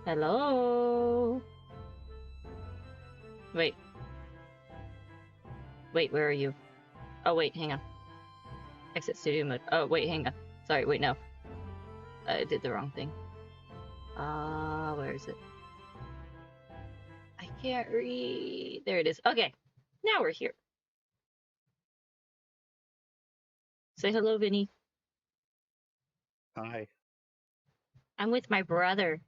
Hello? Wait. Wait, where are you? Oh, wait, hang on. Exit studio mode. Oh, wait, hang on. Sorry, wait, no. I did the wrong thing. Where is it? I can't read. There it is. Okay, now we're here. Say hello, Vinny. Hi. I'm with my brother.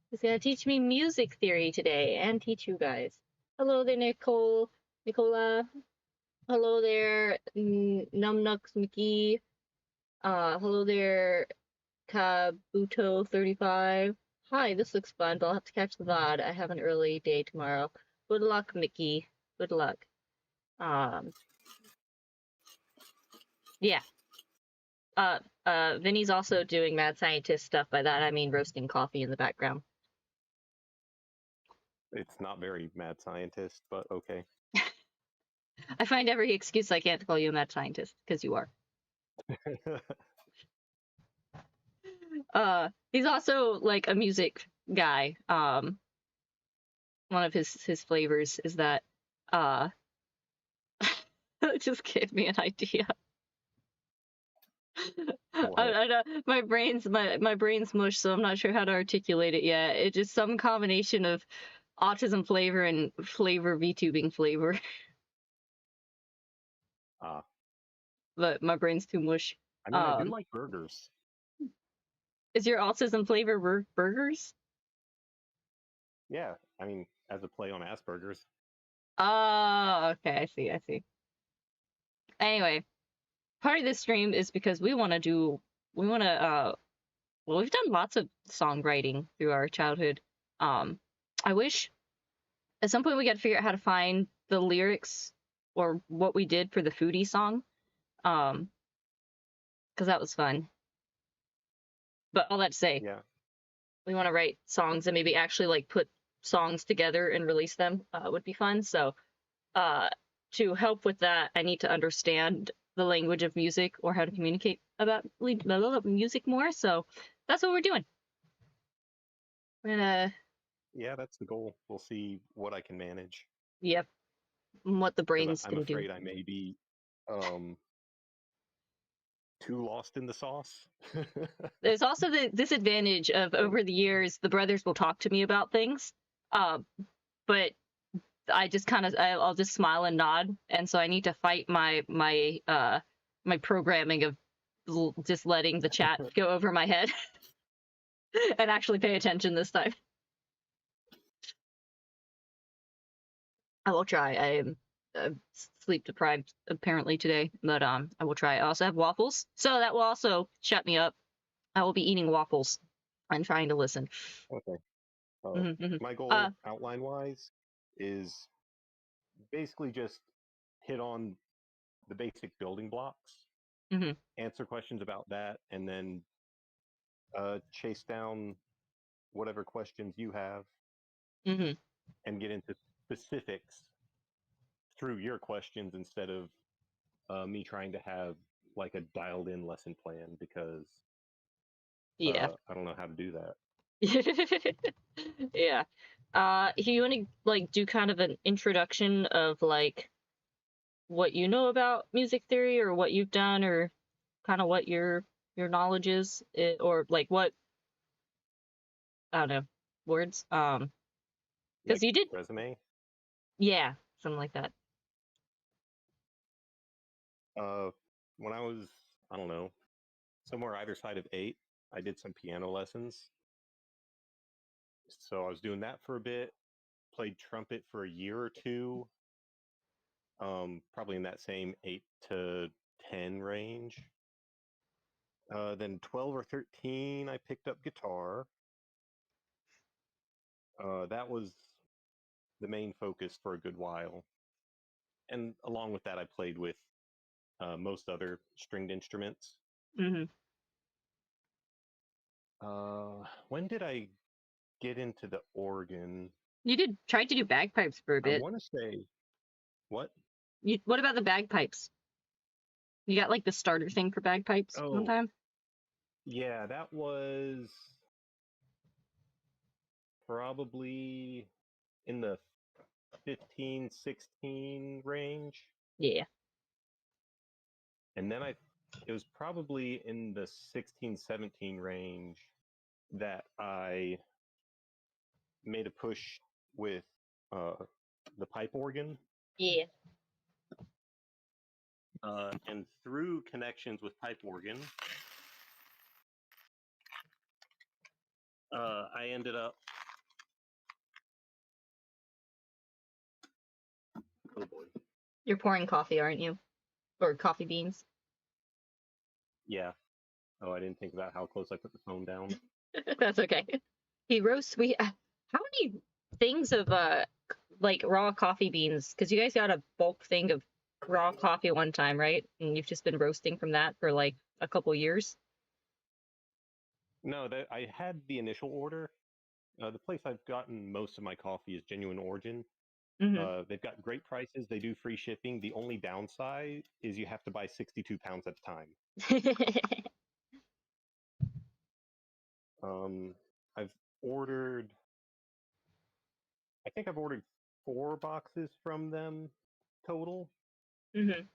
He's gonna teach me music theory today and teach you guys. Hello there, Nicola. Hello there, Numnux Mickey. Hello there, Kabuto35. Hi, this looks fun, but I'll have to catch the VOD. I have an early day tomorrow. Good luck, Mickey. Good luck. Yeah. Vinny's also doing mad scientist stuff. By that, I mean roasting coffee in the background. It's not very mad scientist, but okay. I find every excuse I can't call you a mad scientist, because you are. He's also like a music guy. One of his flavors is that it just gave me an idea. I know my brain's mush, so I'm not sure how to articulate it yet. It's just some combination of autism flavor and flavor VTubing flavor. But my brain's too mush. I mean, I do like burgers. Is your autism flavor burgers? Yeah, I mean, as a play on Asperger's. Oh, okay, I see. Anyway, part of this stream is because we want to well, we've done lots of songwriting through our childhood. I wish at some point we got to figure out how to find the lyrics or what we did for the foodie song. Because that was fun. But all that to say, yeah, we want to write songs and maybe actually like put songs together and release them would be fun. So to help with that, I need to understand the language of music or how to communicate about music more. So that's what we're doing. We're gonna. Yeah, that's the goal. We'll see what I can manage. Yep. What the brain's I'm gonna do. afraid I may be too lost in the sauce. There's also the disadvantage of over the years, the brothers will talk to me about things, but I just kind of I'll just smile and nod, and so I need to fight my programming of just letting the chat go over my head and actually pay attention this time. I will try. I am sleep deprived apparently today, but I will try. I also have waffles, so that will also shut me up. I will be eating waffles and trying to listen. Okay. My goal, outline-wise, is basically just hit on the basic building blocks, answer questions about that, and then chase down whatever questions you have, and get into specifics through your questions instead of me trying to have like a dialed in lesson plan, because I don't know how to do that. Yeah. You want to like do kind of an introduction of like what you know about music theory or what you've done or kind of what your knowledge is, or like what, I don't know, words. Because like you did resume. Yeah, something like that. When I was, I don't know, somewhere either side of 8, I did some piano lessons. So I was doing that for a bit, played trumpet for a year or two, probably in that same 8 to 10 range. Then 12 or 13, I picked up guitar. That was the main focus for a good while. And along with that, I played with most other stringed instruments. When did I get into the organ? You tried to do bagpipes for a bit. I want to say, what? What about the bagpipes? You got like the starter thing for bagpipes one time? Yeah, that was probably in the 15, 16 range. Yeah. And then it was probably in the 16, 17 range that I made a push with the pipe organ. Yeah. And through connections with pipe organ, I ended up. Oh boy. You're pouring coffee, aren't you? Or coffee beans? Yeah. Oh, I didn't think about how close I put the phone down. That's okay. He roasts. How many things of like raw coffee beans? Because you guys got a bulk thing of raw coffee one time, right? And you've just been roasting from that for like a couple years. No, I had the initial order. The place I've gotten most of my coffee is Genuine Origin. Mm-hmm. They've got great prices. They do free shipping. The only downside is you have to buy 62 pounds at a time. I've ordered. I think I've ordered 4 boxes from them total. Mm-hmm.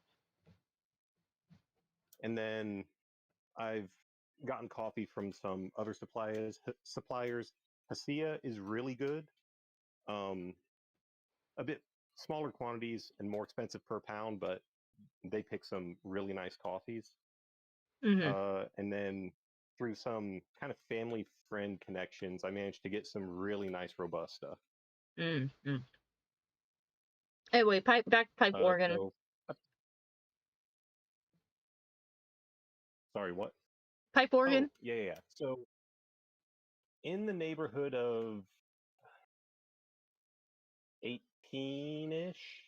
And then I've gotten coffee from some other suppliers. Hacia is really good. A bit smaller quantities and more expensive per pound, but they pick some really nice coffees. Mm-hmm. And then through some kind of family friend connections, I managed to get some really nice Robusta. Mm-hmm. Anyway, pipe organ. So, sorry, what? Pipe organ. Oh, yeah. So, in the neighborhood of 18-ish,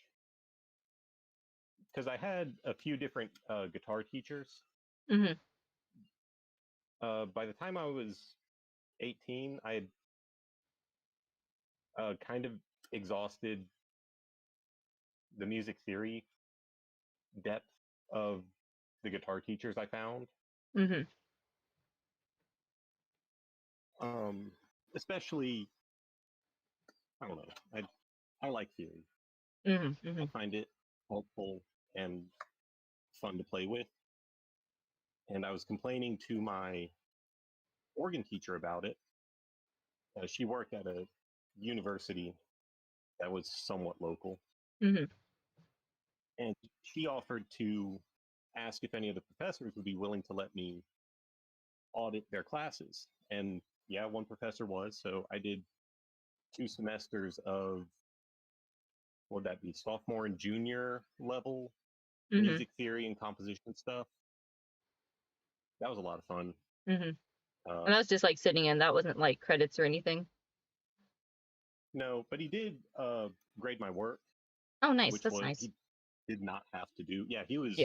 because I had a few different guitar teachers. Mm-hmm. By the time I was 18, I had kind of exhausted the music theory depth of the guitar teachers I found. Mm-hmm. Especially, I don't know. I like theory. Mm-hmm. Mm-hmm. I find it helpful and fun to play with. And I was complaining to my organ teacher about it. She worked at a university that was somewhat local. Mm-hmm. And she offered to ask if any of the professors would be willing to let me audit their classes. And yeah, one professor was. So I did 2 semesters of, what would that be, sophomore and junior level Mm-hmm. music theory and composition stuff. That was a lot of fun. Mm-hmm. And that's just like sitting in. That wasn't like credits or anything. No, but he did grade my work. Oh, nice. Which That's was, nice. he did not have to do. Yeah, he was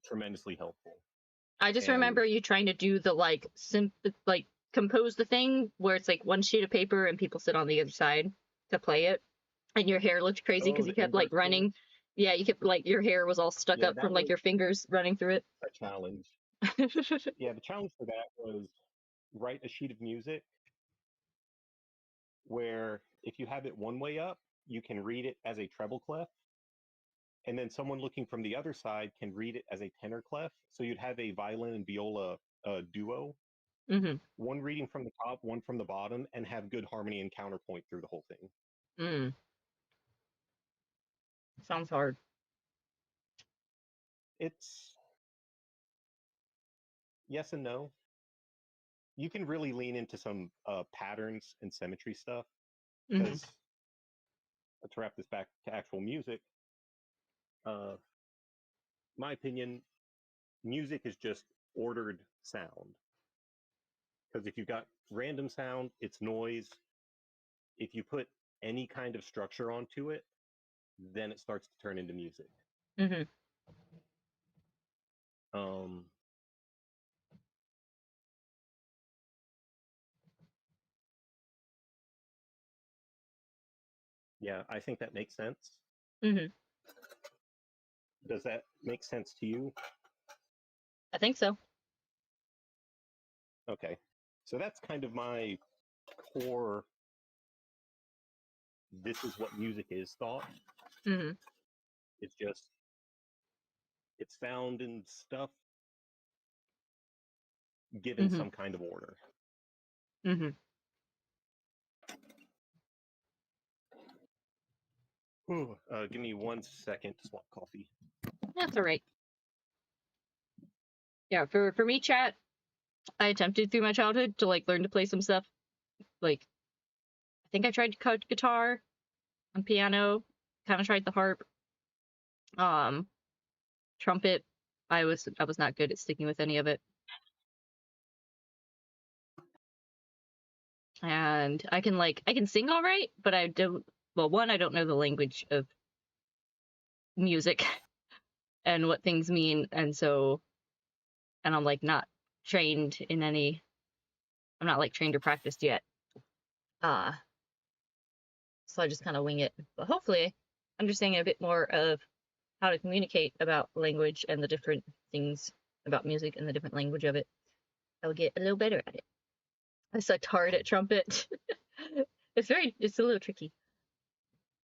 tremendously helpful. I just And remember you trying to do the like compose the thing where it's like one sheet of paper and people sit on the other side to play it, and your hair looked crazy because you kept like running. Yeah, you kept like your hair was all stuck up from like your fingers running through it. A challenge. Yeah, the challenge for that was write a sheet of music where if you have it one way up, you can read it as a treble clef. And then someone looking from the other side can read it as a tenor clef. So you'd have a violin and viola duo. Mm-hmm. One reading from the top, one from the bottom, and have good harmony and counterpoint through the whole thing. Mm. Sounds hard. It's yes and no. You can really lean into some patterns and symmetry stuff because, to wrap this back to actual music, my opinion, music is just ordered sound. Because if you've got random sound, it's noise. If you put any kind of structure onto it, then it starts to turn into music. Mm-hmm. Yeah, I think that makes sense. Mm-hmm. Does that make sense to you? I think so. Okay. So that's kind of my core, this is what music is thought. It's just, it's found in stuff given some kind of order. Give me 1 second to swap coffee. That's all right. Yeah, for me, chat, I attempted through my childhood to like learn to play some stuff. Like, I think I tried to cut guitar and piano, kind of tried the harp. Trumpet, I was not good at sticking with any of it. And I can sing all right, but I don't, well, one, I don't know the language of music and what things mean, and I'm like not trained in any, I'm not like trained or practiced yet. So I just kind of wing it. But hopefully understanding a bit more of how to communicate about language and the different things about music and the different language of it, I'll get a little better at it. I sucked hard at trumpet. It's a little tricky.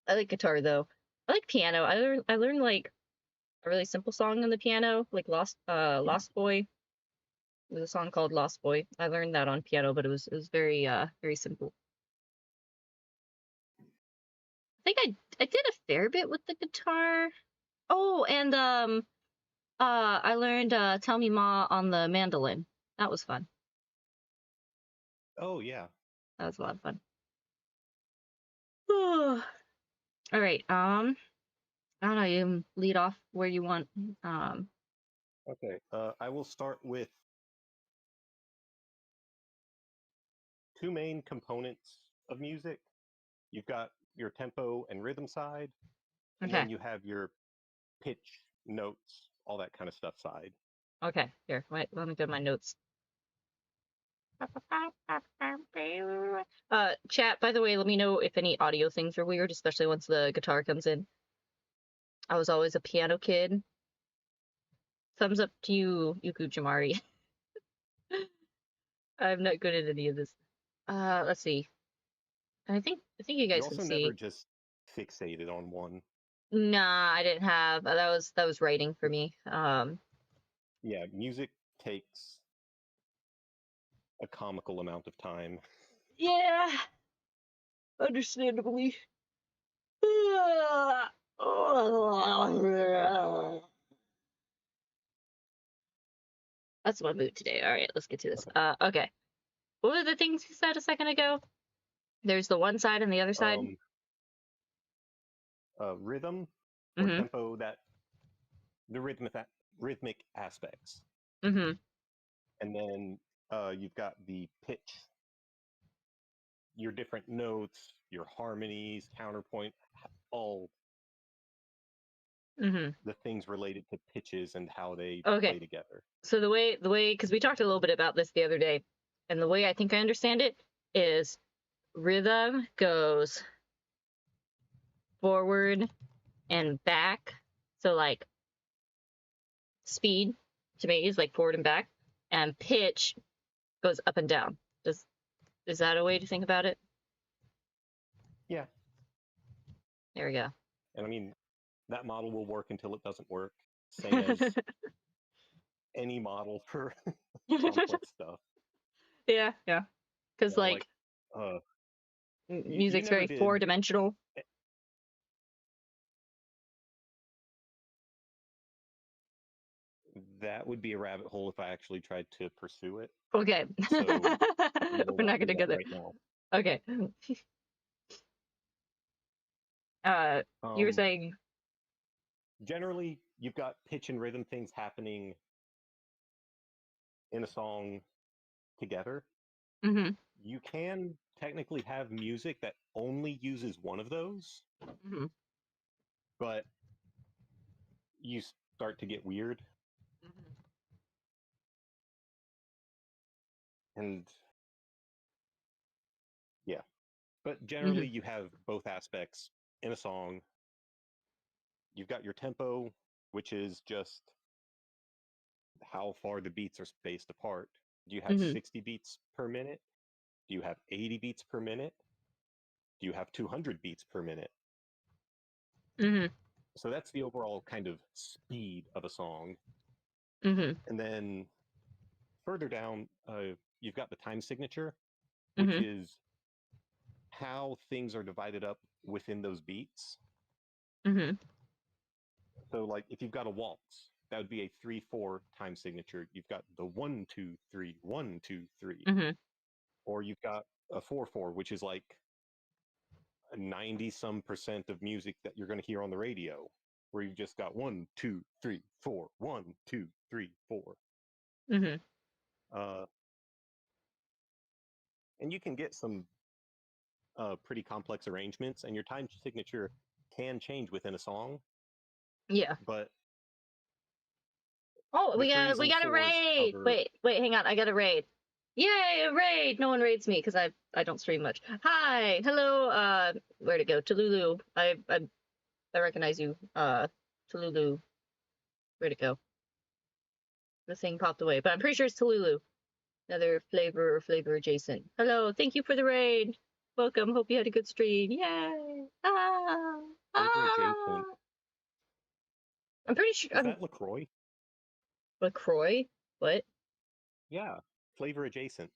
I like guitar though. I like piano. I learned like a really simple song on the piano, like Lost Boy. There's a song called Lost Boy. I learned that on piano, but it was very very simple. I think I did a fair bit with the guitar. Oh, and I learned Tell Me Ma on the mandolin. That was fun. Oh yeah. That was a lot of fun. All right. I don't know, you can lead off where you want. Okay. I will start with two main components of music. You've got your tempo and rhythm side, and Okay. then you have your pitch, notes, all that kind of stuff side. Okay. Here, wait, let me get my notes. Chat, by the way, let me know if any audio things are weird, especially once the guitar comes in. I was always a piano kid. Thumbs up to you, Yuku Jamari. I'm not good at any of this. Let's see. I think you guys You can also see. never just fixated on one. Nah, I didn't have. That was writing for me. Yeah, music takes a comical amount of time. Yeah. Understandably. That's my mood today. All right, let's get to this. Okay. What were the things you said a second ago? There's the one side and the other side. Rhythm or tempo, that the rhythmic aspects. And then you've got the pitch, your different notes, your harmonies, counterpoint, all the things related to pitches and how they play together. So the way, because we talked a little bit about this the other day, and the way I think I understand it is rhythm goes forward and back. So like speed to me is like forward and back, and pitch goes up and down. Is that a way to think about it? Yeah. There we go. And I mean, that model will work until it doesn't work. Same as any model for complex stuff. Yeah. Because music's very four-dimensional. That would be a rabbit hole if I actually tried to pursue it. Okay. So we're not gonna go there. Right now. Okay. You were saying generally you've got pitch and rhythm things happening in a song together. You can technically have music that only uses one of those, but you start to get weird. And yeah, but generally you have both aspects in a song. You've got your tempo, which is just how far the beats are spaced apart. Do you have 60 beats per minute? Do you have 80 beats per minute? Do you have 200 beats per minute? So that's the overall kind of speed of a song. And then further down, you've got the time signature, which is how things are divided up within those beats. So, like, if you've got a waltz, that would be a 3/4 time signature. You've got the 1 2 3 1 2 3, or you've got a 4/4, which is like 90% of music that you're going to hear on the radio, where you've just got 1 2 3 4 1 2 3 4. And you can get some pretty complex arrangements, and your time signature can change within a song. Yeah. But we got a raid. Wait, hang on. I got a raid. Yay, a raid! No one raids me because I don't stream much. Hi, hello. Where'd it go? Tululu. I recognize you. Tululu. Where'd it go? The thing popped away, but I'm pretty sure it's Tululu. Another flavor adjacent. Hello, thank you for the raid. Welcome. Hope you had a good stream. Yay! Adjacent. I'm pretty sure. Is that LaCroix? LaCroix? What? Yeah, flavor adjacent.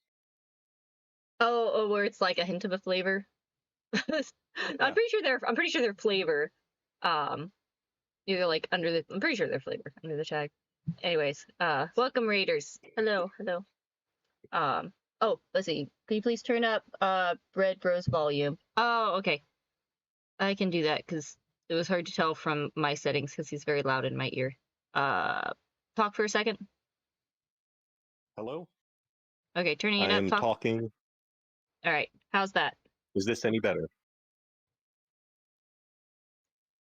Oh, where it's like a hint of a flavor. Yeah. I'm pretty sure they're flavor. Either like under the. I'm pretty sure they're flavor under the tag. Anyways, welcome raiders. Hello. Oh, let's see. Can you please turn up Bread Bros volume? Oh, okay. I can do that because it was hard to tell from my settings because he's very loud in my ear. Talk for a second. Hello? Okay, turning it up. I am talking. All right. How's that? Is this any better?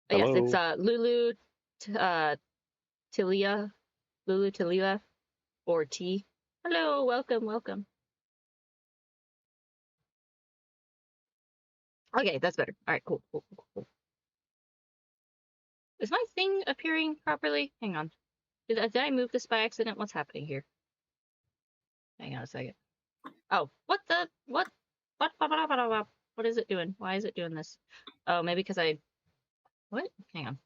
Hello? Yes, it's Lulu Tilia. Lulu Tilia or T. Hello, welcome. Okay, that's better. All right, cool. Is my thing appearing properly? Hang on. Did I move this by accident? What's happening here? Hang on a second. Oh, what is it doing? Why is it doing this? Oh, maybe because what? Hang on.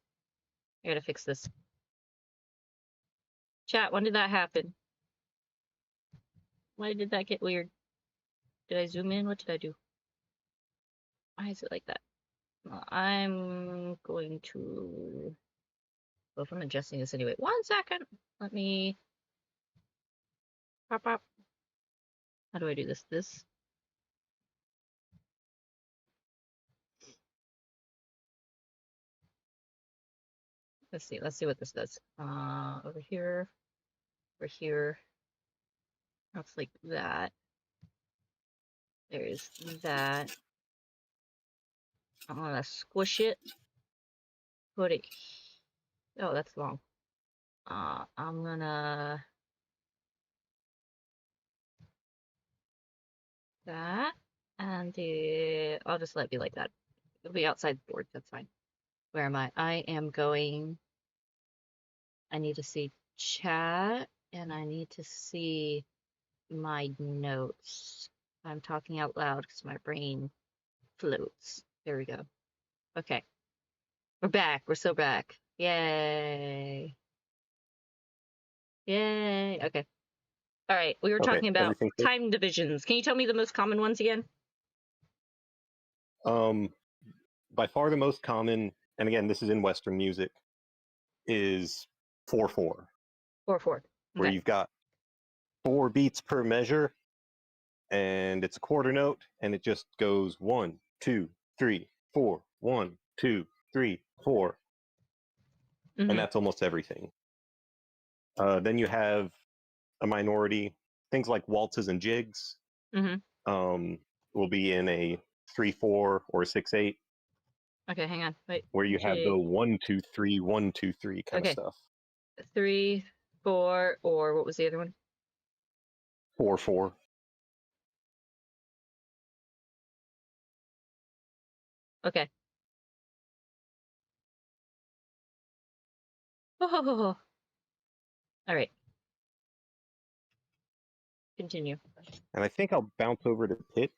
I gotta fix this. Chat, when did that happen? Why did that get weird? Did I zoom in? What did I do? Why is it like that? Well, I'm going to... Well, if I'm adjusting this anyway. 1 second. Let me... Pop. How do I do this? Let's see what this does. Over here. Looks like that. There's that. I'm gonna squish it. Put it. Oh, that's long. I'm gonna. That. And I'll just let it be like that. It'll be outside the board. That's fine. Where am I? I am going. I need to see chat and I need to see my notes. I'm talking out loud because my brain floats. There we go. Okay. We're back. We're so back. Yay. Okay. All right. We were talking about time divisions. Can you tell me the most common ones again? By far the most common, and again, this is in Western music, is 4/4. 4/4. Okay. Where you've got 4 beats per measure, and it's a quarter note, and it just goes 1 2 3 4 1 2 3 4, and that's almost everything. Then you have a minority, things like waltzes and jigs. Will be in a 3/4 or 6/8. Okay, hang on. Wait. Where you have the 1 2 3 1 2 3 kind of stuff. 3 4 or what was the other one? 4/4. Okay. Oh. All right. Continue. And I think I'll bounce over to pitch.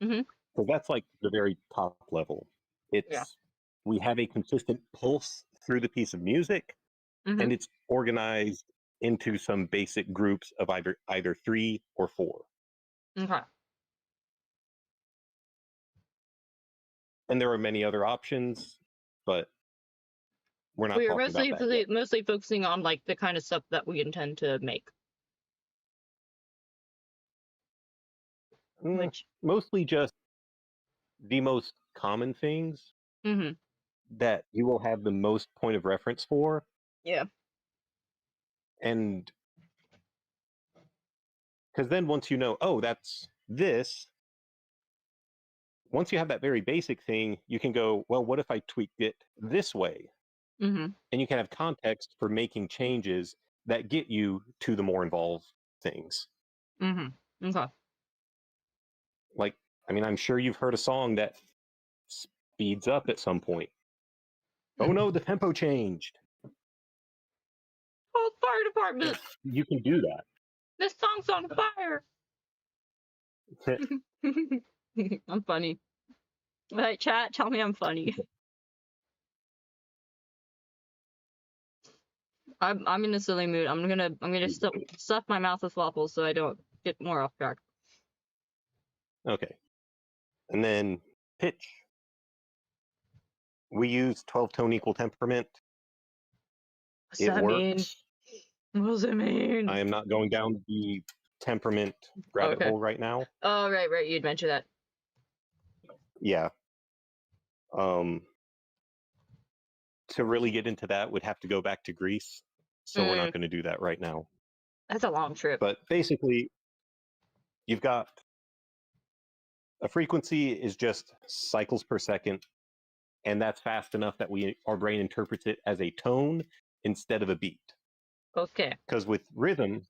So that's like the very top level. It's we have a consistent pulse through the piece of music, and it's organized into some basic groups of either 3 or 4. Okay. And there are many other options, but we're not talking about that yet. Mostly focusing on like the kind of stuff that we intend to make. Mostly just the most common things that you will have the most point of reference for. Yeah. And because then once you know, oh, that's this, once you have that very basic thing, you can go, well, what if I tweaked it this way? And you can have context for making changes that get you to the more involved things. Okay. Like, I mean, I'm sure you've heard a song that speeds up at some point. Oh no, the tempo changed. Oh, fire department! You can do that. This song's on fire! I'm funny. Alright, chat, tell me I'm funny. I'm in a silly mood. I'm gonna stuff my mouth with waffles so I don't get more off track. Okay. And then pitch. We use 12-tone equal temperament. What's that mean? What does it mean? I am not going down the temperament rabbit hole right now. Oh, right. You'd mentioned that. Yeah. To really get into that, would have to go back to Greece. So we're not going to do that right now. That's a long trip. But basically, you've got a frequency is just cycles per second, and that's fast enough that our brain interprets it as a tone instead of a beat. Okay. Because with rhythm,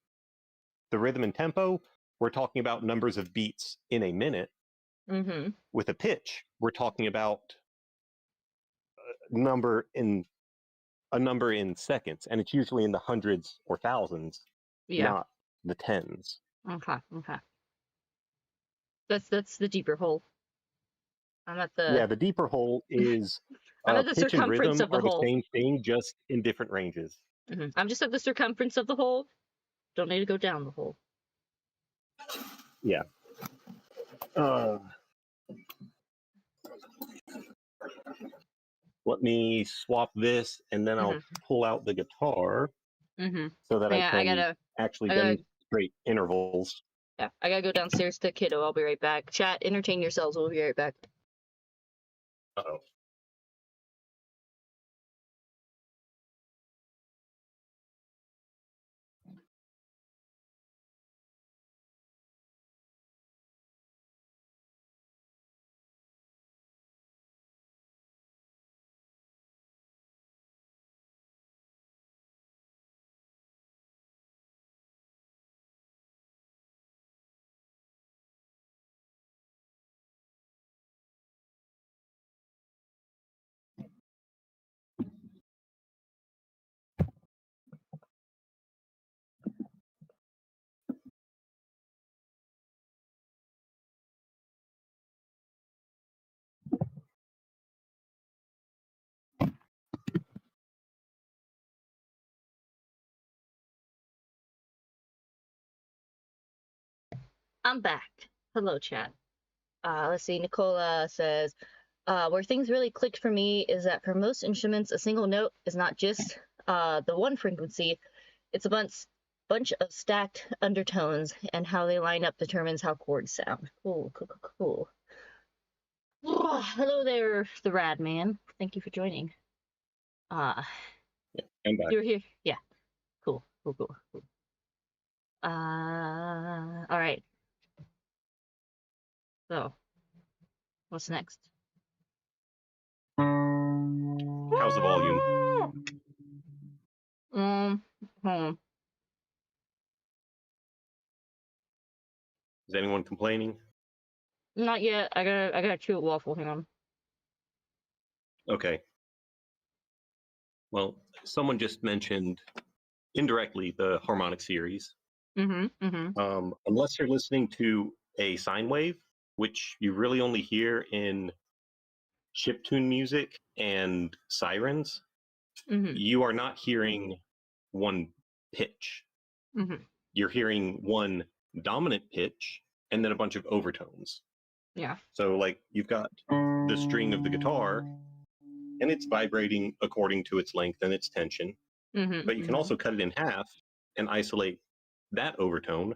the rhythm and tempo, we're talking about numbers of beats in a minute. With a pitch, we're talking about a number in seconds, and it's usually in the hundreds or thousands, not the tens. Okay. That's the deeper hole. I'm at the... Yeah, the deeper hole is I'm at the pitch circumference and rhythm of the are hole. the same thing, just in different ranges. I'm just at the circumference of the hole. Don't need to go down the hole. Yeah. Let me swap this, and then I'll pull out the guitar so that I can actually demonstrate intervals. Yeah, I gotta go downstairs to kiddo. I'll be right back. Chat, entertain yourselves. We'll be right back. Uh-oh. I'm back. Hello, chat. Let's see. Nicola says, where things really clicked for me is that for most instruments, a single note is not just the one frequency. It's a bunch of stacked undertones, and how they line up determines how chords sound. Cool. Hello there, the rad man. Thank you for joining. I'm back. You're here? Yeah. Cool. All right. So, what's next? How's the volume? Is anyone complaining? Not yet. I gotta chew a waffle. Hang on. Okay. Well, someone just mentioned indirectly the harmonic series. Unless you're listening to a sine wave, which you really only hear in chiptune music and sirens, you are not hearing one pitch. You're hearing one dominant pitch and then a bunch of overtones. Yeah. So, like, you've got the string of the guitar, and it's vibrating according to its length and its tension. But you can also cut it in half and isolate that overtone.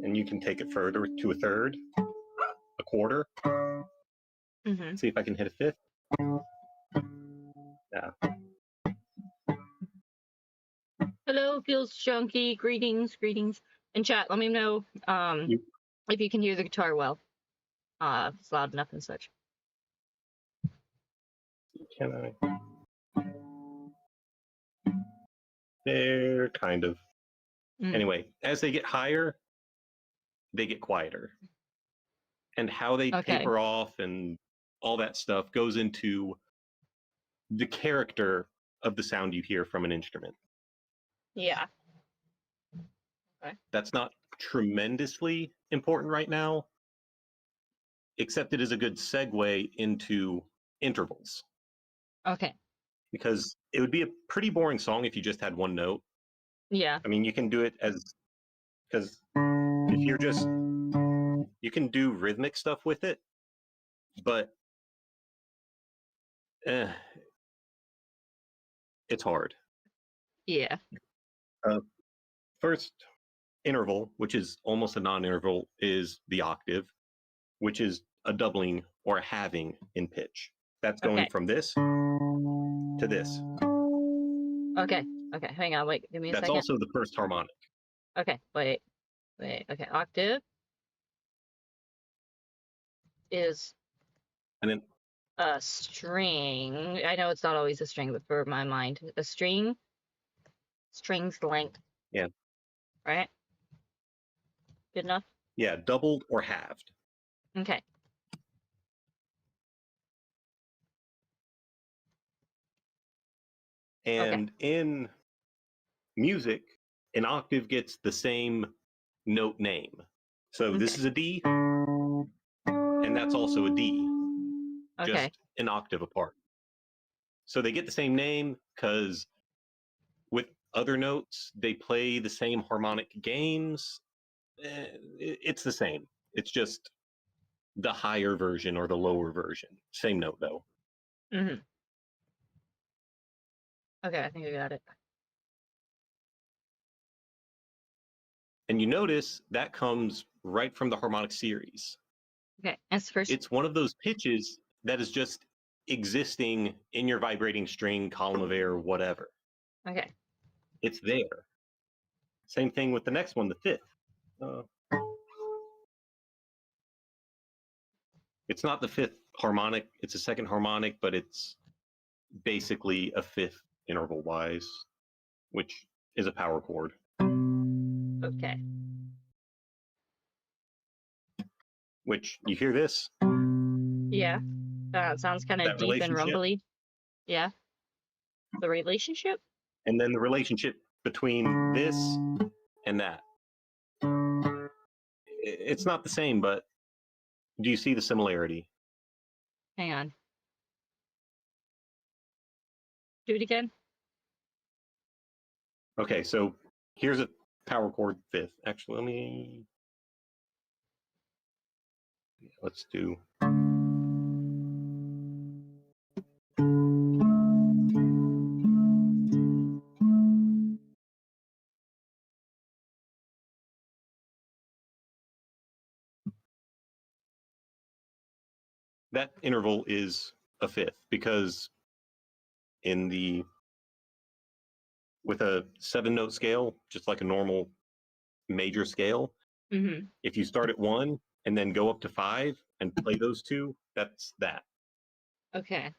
And you can take it further to a third, a quarter. See if I can hit a fifth. Yeah. Hello, feels chunky. Greetings. In chat, let me know if you can hear the guitar well. If it's loud enough and such. Can I? They're kind of. Anyway, as they get higher, they get quieter. And how they taper off and all that stuff goes into the character of the sound you hear from an instrument. Yeah. Okay. That's not tremendously important right now, except it is a good segue into intervals. Okay. Because it would be a pretty boring song if you just had one note. Yeah. I mean, you can do it because if you're just, you can do rhythmic stuff with it, but it's hard. Yeah. First interval, which is almost a non-interval, is the octave, which is a doubling or a halving in pitch. That's going from this to this. Okay. Hang on. Wait. Give me a second. That's also the first harmonic. Okay. Wait. Okay. Octave is and then a string. I know it's not always a string, but for my mind, a string. String's length. Yeah. Right. Good enough. Yeah, doubled or halved. Okay. And in music, an octave gets the same note name. So this is a D, and that's also a D, just an octave apart. So they get the same name because with other notes, they play the same harmonic games. It's the same. It's just the higher version or the lower version. Same note, though. Okay, I think I got it. And you notice that comes right from the harmonic series. Okay, that's first. It's one of those pitches that is just existing in your vibrating string, column of air, whatever. Okay. It's there. Same thing with the next one, the fifth. It's not the fifth harmonic, it's a second harmonic, but it's basically a fifth interval-wise, which is a power chord. Okay. Which, you hear this? Yeah. It sounds kind of deep and rumbly. Yeah. The relationship? And then the relationship between this and that. It's not the same, but do you see the similarity? Hang on. Do it again. Okay, so here's a power chord fifth. Actually, let's do. That interval is a fifth because with a 7-note scale, just like a normal major scale, if you start at 1 and then go up to 5 and play those two, that's that. Okay.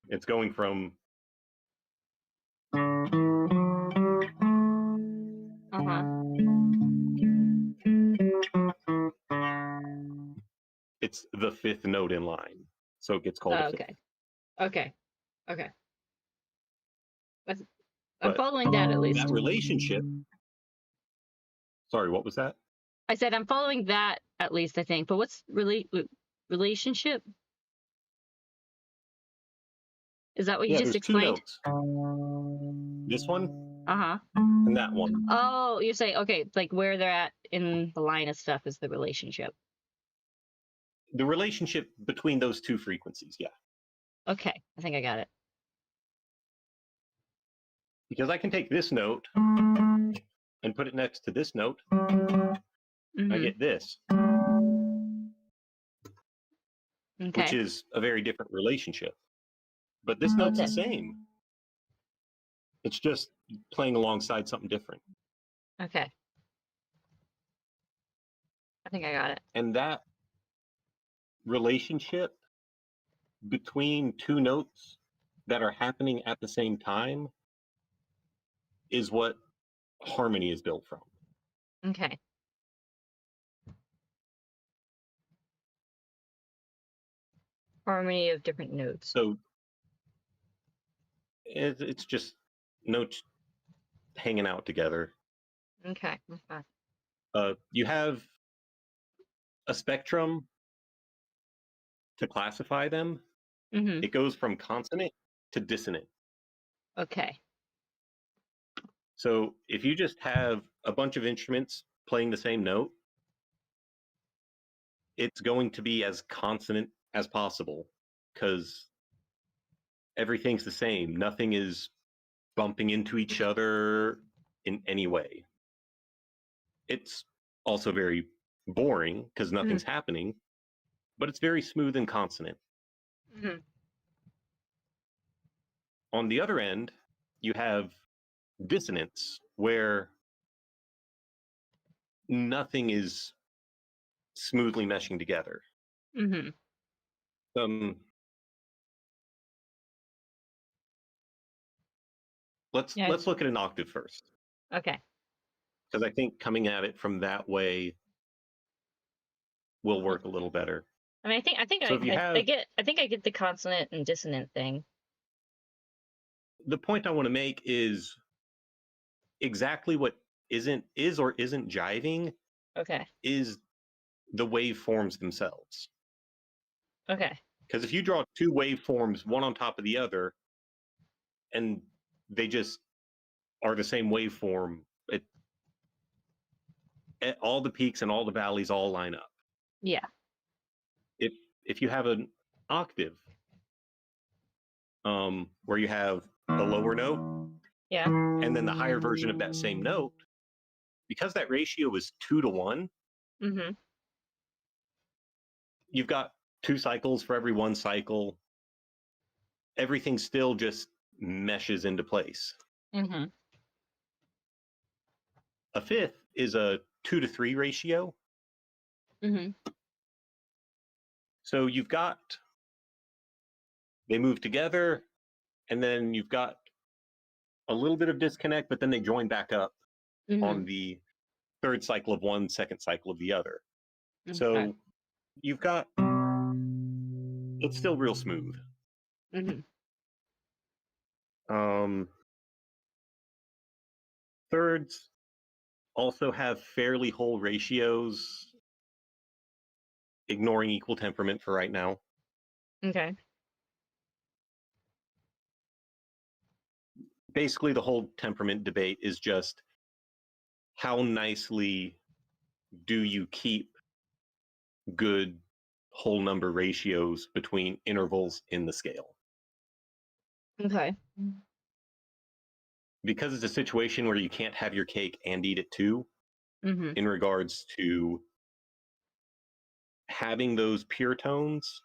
It's going from it's the fifth note in line, so it gets called a fifth. Okay. I'm following that at least. That relationship. Sorry, what was that? I said I'm following that at least, I think. But what's relationship? Is that what you just explained? Two notes. This one. Uh-huh. And that one. Oh, you're saying, okay, like where they're at in the line of stuff is the relationship. The relationship between those two frequencies, yeah. Okay, I think I got it. Because I can take this note and put it next to this note. I get this. Okay. Which is a very different relationship. But this note's the same. It's just playing alongside something different. Okay. I think I got it. And that relationship between two notes that are happening at the same time is what harmony is built from. Okay. Harmony of different notes. So it's just notes hanging out together. Okay. You have a spectrum to classify them. It goes from consonant to dissonant. Okay. So if you just have a bunch of instruments playing the same note, it's going to be as consonant as possible because everything's the same. Nothing is bumping into each other in any way. It's also very boring because nothing's happening, but it's very smooth and consonant. On the other end, you have dissonance, where nothing is smoothly meshing together. Let's look at an octave first. Okay. Because I think coming at it from that way will work a little better. I mean, I think I get the consonant and dissonant thing. The point I want to make is exactly what is or isn't jiving. Okay. Is the waveforms themselves. Okay. Because if you draw two waveforms, one on top of the other, and they just are the same waveform, all the peaks and all the valleys all line up. Yeah. If you have an octave, where you have a lower note, yeah, and then the higher version of that same note, because that ratio is 2 to 1, you've got 2 cycles for every 1 cycle. Everything still just meshes into place. A fifth is a 2 to 3 ratio. So you've got, they move together, and then you've got a little bit of disconnect, but then they join back up on the third cycle of one, second cycle of the other. Okay. So you've got, it's still real smooth. Thirds also have fairly whole ratios, ignoring equal temperament for right now. Okay. Basically, the whole temperament debate is just how nicely do you keep good whole number ratios between intervals in the scale. Okay. Because it's a situation where you can't have your cake and eat it too, in regards to having those pure tones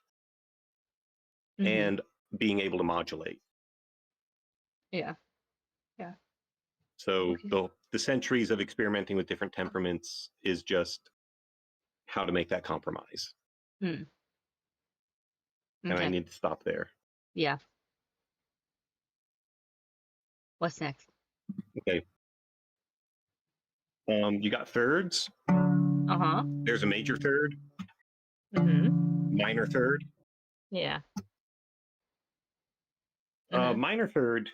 and being able to modulate. Yeah. Yeah. So the centuries of experimenting with different temperaments is just how to make that compromise. And I need to stop there. Yeah. What's next? Okay. You got thirds. There's a major third. Minor third. Yeah. Minor third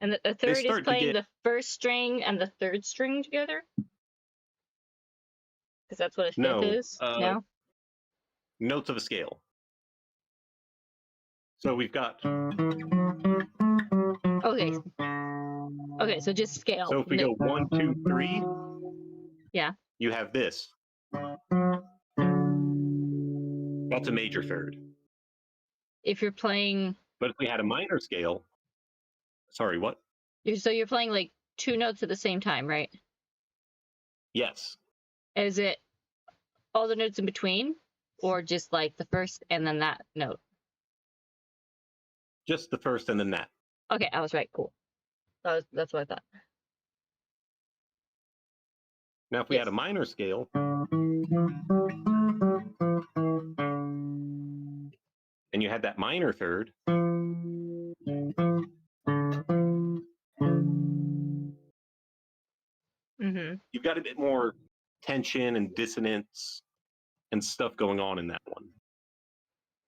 And the third is playing the first string and the third string together? Because that's what a fifth is? No? Notes of a scale. So we've got... Okay. Okay, so just scale. So if we go 1, 2, 3... Yeah. You have this. That's a major third. If you're playing... But if we had a minor scale... Sorry, what? So you're playing like 2 notes at the same time, right? Yes. Is it all the notes in between? Or just like the first and then that note? Just the first and then that. Okay, I was right. Cool. That's what I thought. Now, if we had a minor scale... And you had that minor third... You've got a bit more tension and dissonance and stuff going on in that one.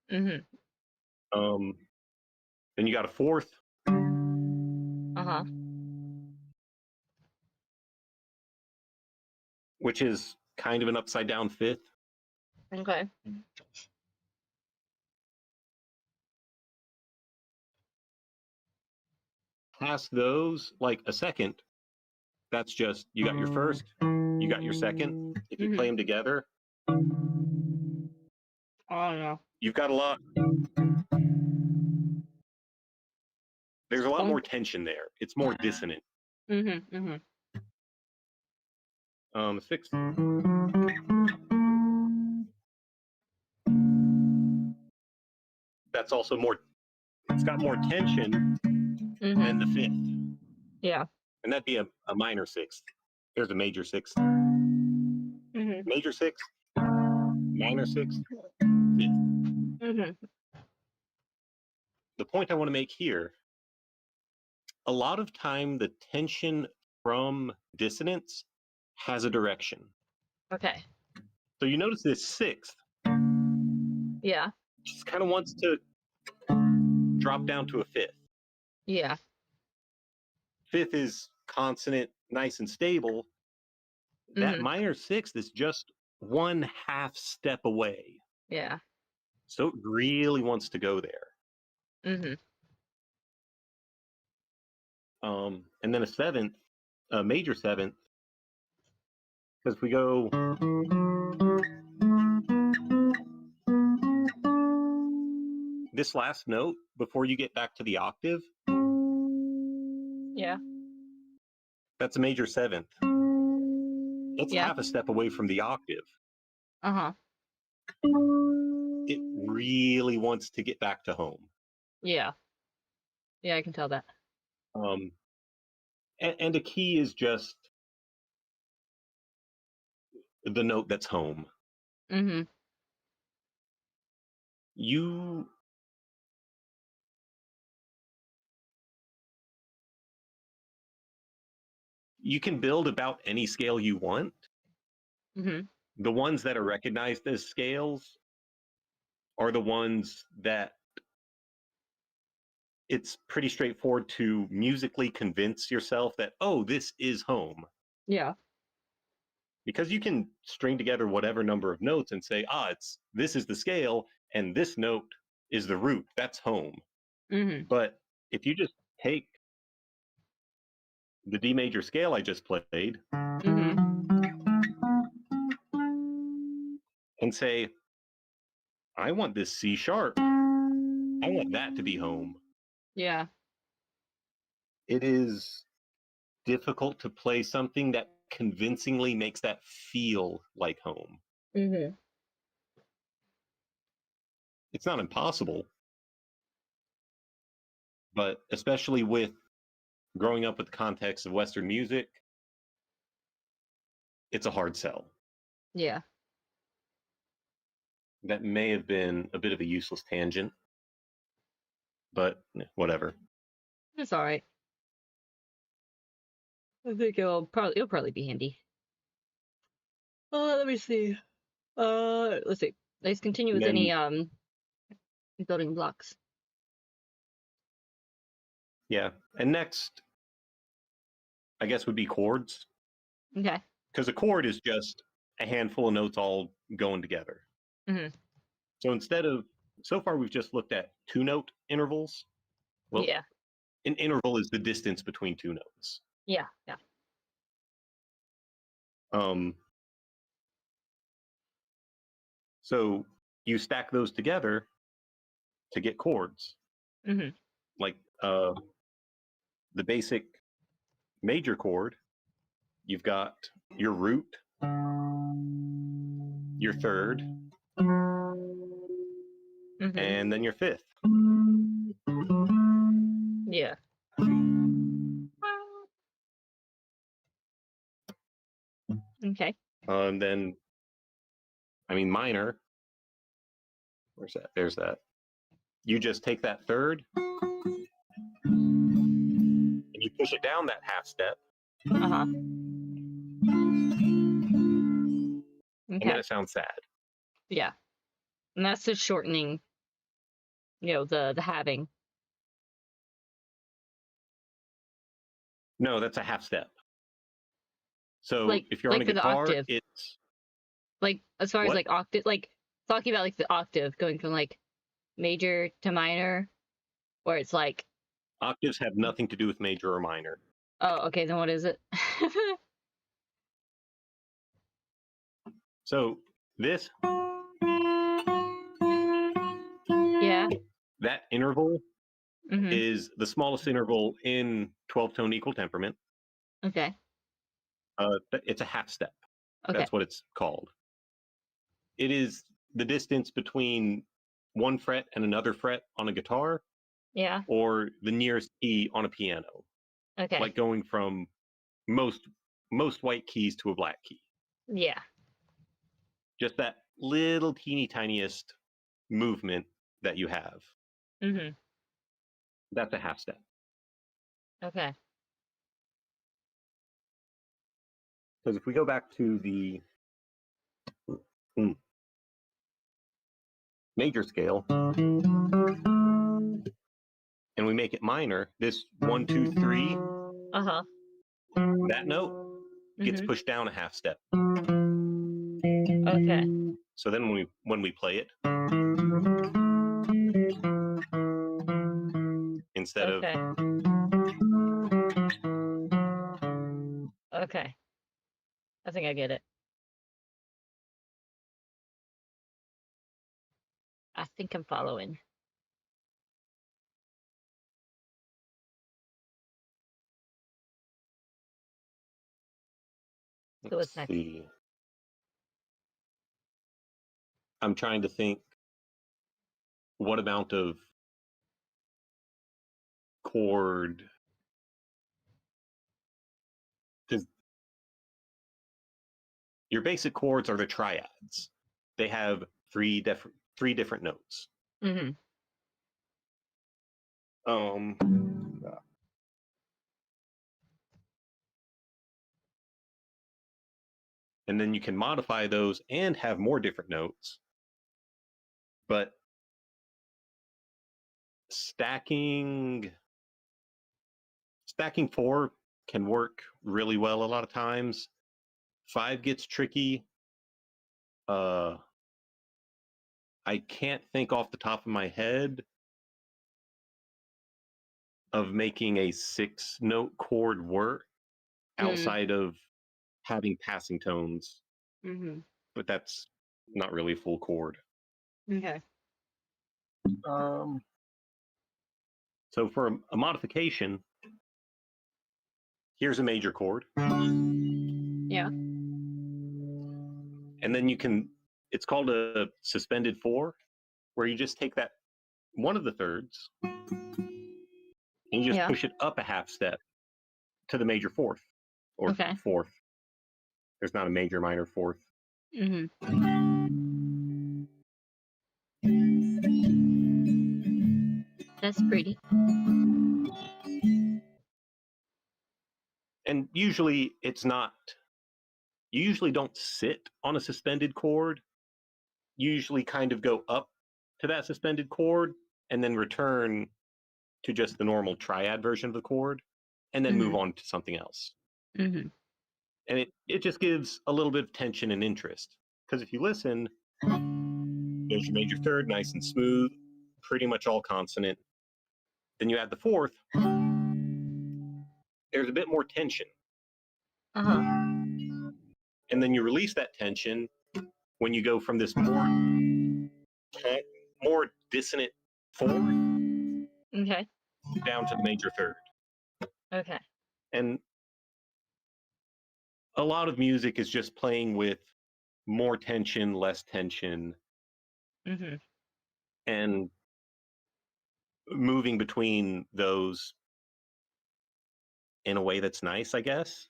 Then you got a fourth. Which is kind of an upside down fifth. Okay. Past those, like a second, that's just, you got your first, you got your second. If you play them together, oh no, you've got a lot. There's a lot more tension there. It's more dissonant. Sixth. That's also more, it's got more tension than the fifth. Yeah. And that'd be a minor sixth. There's a major sixth. Major sixth, minor sixth, fifth. The point I want to make here, a lot of time the tension from dissonance has a direction. Okay. So you notice this sixth. Yeah. Just kind of wants to drop down to a fifth. Yeah. Fifth is consonant, nice and stable. That minor sixth is just 1/2 step away. Yeah. So it really wants to go there. And then a seventh, a major seventh, because we go... This last note, before you get back to the octave... Yeah. That's a major seventh. It's 1/2 step away from the octave. It really wants to get back to home. Yeah. Yeah, I can tell that. And a key is just the note that's home. You can build about any scale you want. The ones that are recognized as scales are the ones that it's pretty straightforward to musically convince yourself that, oh, this is home. Yeah. Because you can string together whatever number of notes and say, this is the scale, and this note is the root. That's home. But if you just take the D major scale I just played and say, I want this C sharp. I want that to be home. Yeah. It is difficult to play something that convincingly makes that feel like home. It's not impossible, but especially with growing up with the context of Western music, it's a hard sell. Yeah. That may have been a bit of a useless tangent, but whatever. It's all right. I think it'll probably be handy. Let me see. Let's see. Let's continue with any building blocks. Yeah. And next, I guess, would be chords. Okay. Because a chord is just a handful of notes all going together. Mm-hmm. So so far we've just looked at 2-note intervals. Well, yeah. An interval is the distance between 2 notes. Yeah. Yeah. So you stack those together to get chords. Mm-hmm. Like the basic major chord, you've got your root, your third, Mm-hmm. and then your fifth. Yeah. Okay. And then, minor. Where's that? There's that. You just take that third and you push it down that half step. Uh-huh. Okay. And then it sounds sad. Yeah. And that's just shortening, the halving. No, that's a half step. So like, if you're on a guitar, it's like as far as like octave, like talking about like the octave going from like major to minor, where it's like octaves have nothing to do with major or minor. Oh, okay, then what is it? So this, yeah, that interval is the smallest interval in 12-tone equal temperament. Okay. It's a half step. Okay. That's what it's called. It is the distance between one fret and another fret on a guitar. Yeah. Or the nearest key on a piano. Okay. Like going from most white keys to a black key. Yeah. Just that little teeny tiniest movement that you have. Mm-hmm. That's a half step. Okay. Because if we go back to the major scale and we make it minor, this 1, 2, 3, that note gets pushed down a half step. Okay. So then when we play it, instead of Okay. I think I get it. I think I'm following. So what's next? See. I'm trying to think what amount of chord, because your basic chords are the triads. They have three different notes. Mm-hmm. And then you can modify those and have more different notes. But stacking 4 can work really well a lot of times. 5 gets tricky. I can't think off the top of my head of making a 6-note chord work outside of having passing tones. Mm-hmm. But that's not really a full chord. Okay. So for a modification, here's a major chord. Yeah. And then it's called a suspended 4, where you just take that one of the thirds and you just push it up a half step to the major 4th or 4th. There's not a major minor 4th. Mm-hmm. That's pretty. And usually it's not, you usually don't sit on a suspended chord. You usually kind of go up to that suspended chord and then return to just the normal triad version of the chord and then move on to something else. And it just gives a little bit of tension and interest. Because if you listen, there's your major third, nice and smooth, pretty much all consonant. Then you add the fourth, there's a bit more tension. And then you release that tension when you go from this more dissonant fourth down to the major third. Okay. And a lot of music is just playing with more tension, less tension, and moving between those in a way that's nice, I guess.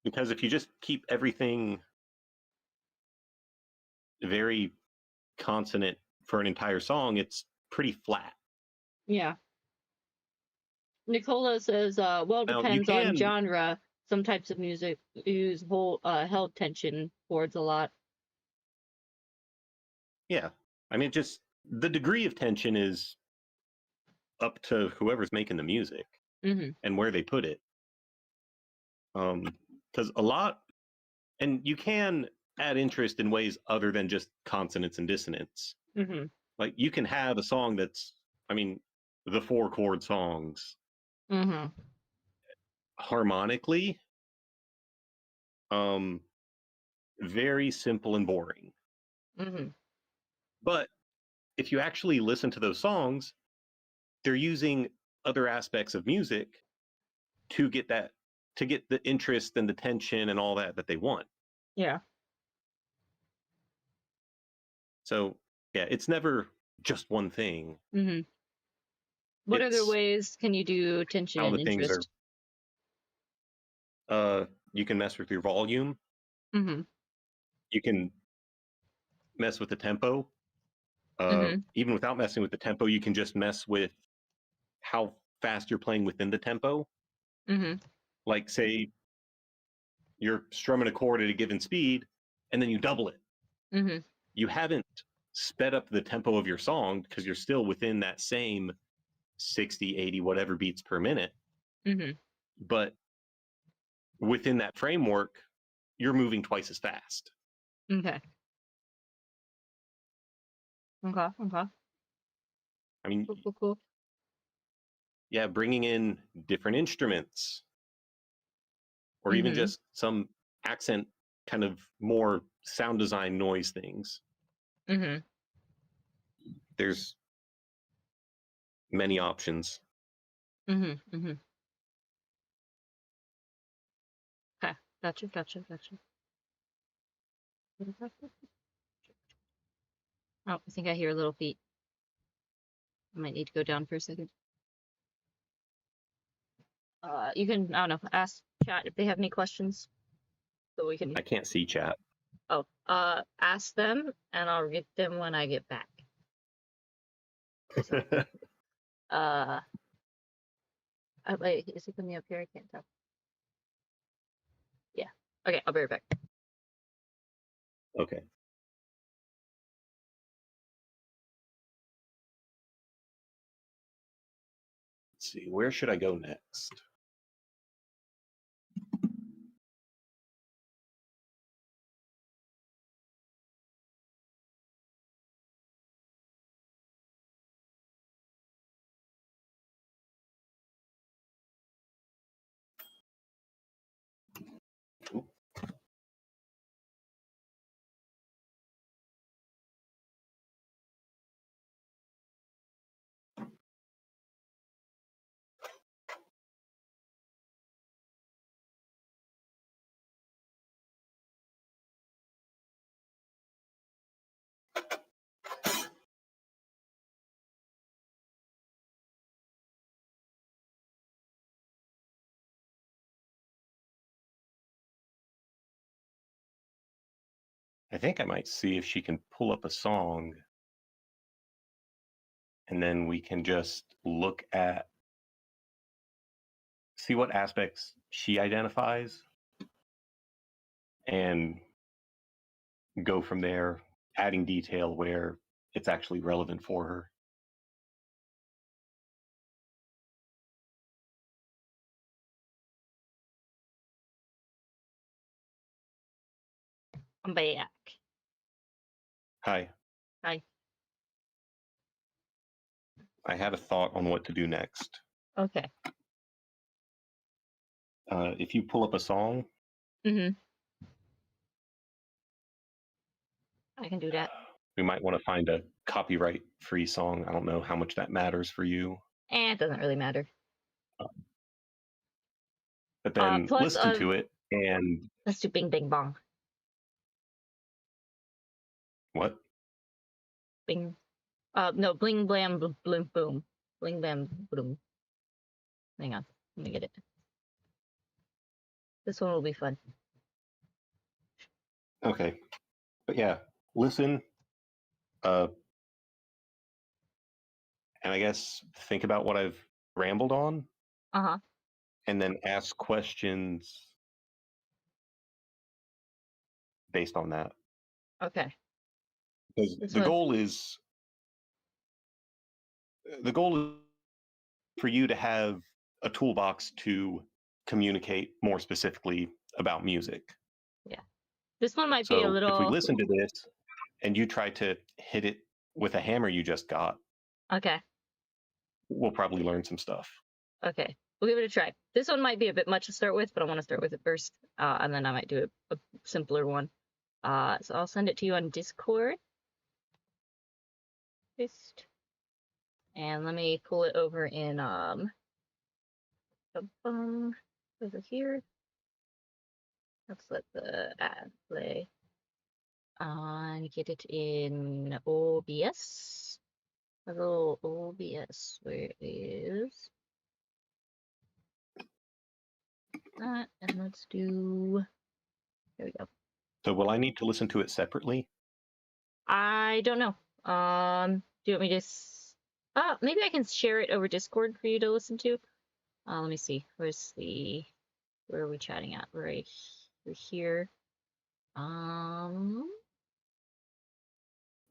Because if you just keep everything very consonant for an entire song, it's pretty flat. Yeah. Nicola says, well, it depends on genre. Some types of music use held tension chords a lot. Yeah. I mean, just the degree of tension is up to whoever's making the music and where they put it. Because a lot, and you can add interest in ways other than just consonants and dissonance. Like you can have a song that's, I mean, the 4 chord songs harmonically, very simple and boring. But if you actually listen to those songs, they're using other aspects of music to get the interest and the tension and all that they want. Yeah. So yeah, it's never just one thing. What other ways can you do tension and interest? You can mess with your volume. You can mess with the tempo. Even without messing with the tempo, you can just mess with how fast you're playing within the tempo. Like say you're strumming a chord at a given speed and then you double it. You haven't sped up the tempo of your song because you're still within that same 60, 80, whatever beats per minute. But within that framework, you're moving twice as fast. Okay. I mean, cool. Yeah, bringing in different instruments or even just some accent kind of more sound design noise things. There's many options. Okay, gotcha. Oh, I think I hear little feet. I might need to go down for a second. You can, I don't know, ask chat if they have any questions. So we can. I can't see chat. Oh, ask them and I'll get them when I get back. So, wait, is it coming up here? I can't tell. Yeah. Okay, I'll be right back. Okay. Let's see, where should I go next? I think I might see if she can pull up a song and then we can just look at, see what aspects she identifies and go from there, adding detail where it's actually relevant for her. I'm back. Hi. Hi. I have a thought on what to do next. Okay. If you pull up a song. Mm-hmm. I can do that. We might want to find a copyright-free song. I don't know how much that matters for you. It doesn't really matter. But then listen to it and... Let's do Bing Bing Bong. What? Bing. No, Bling Blam Bloom Boom. Bling Blam Boom. Hang on. Let me get it. This one will be fun. Okay. But yeah, listen. And I guess think about what I've rambled on. Uh-huh. And then ask questions based on that. Okay. Because the goal is for you to have a toolbox to communicate more specifically about music. Yeah. This one might be a little... if we listen to this and you try to hit it with a hammer you just got, okay, we'll probably learn some stuff. Okay. We'll give it a try. This one might be a bit much to start with, but I want to start with it first, and then I might do a simpler one. So I'll send it to you on Discord. And let me pull it over in over here. Let's let the ad play. And get it in OBS. A little OBS. Where is that? And let's do. There we go. So will I need to listen to it separately? I don't know. Do you want me to? Maybe I can share it over Discord for you to listen to. Let me see. Where are we chatting at? Right here.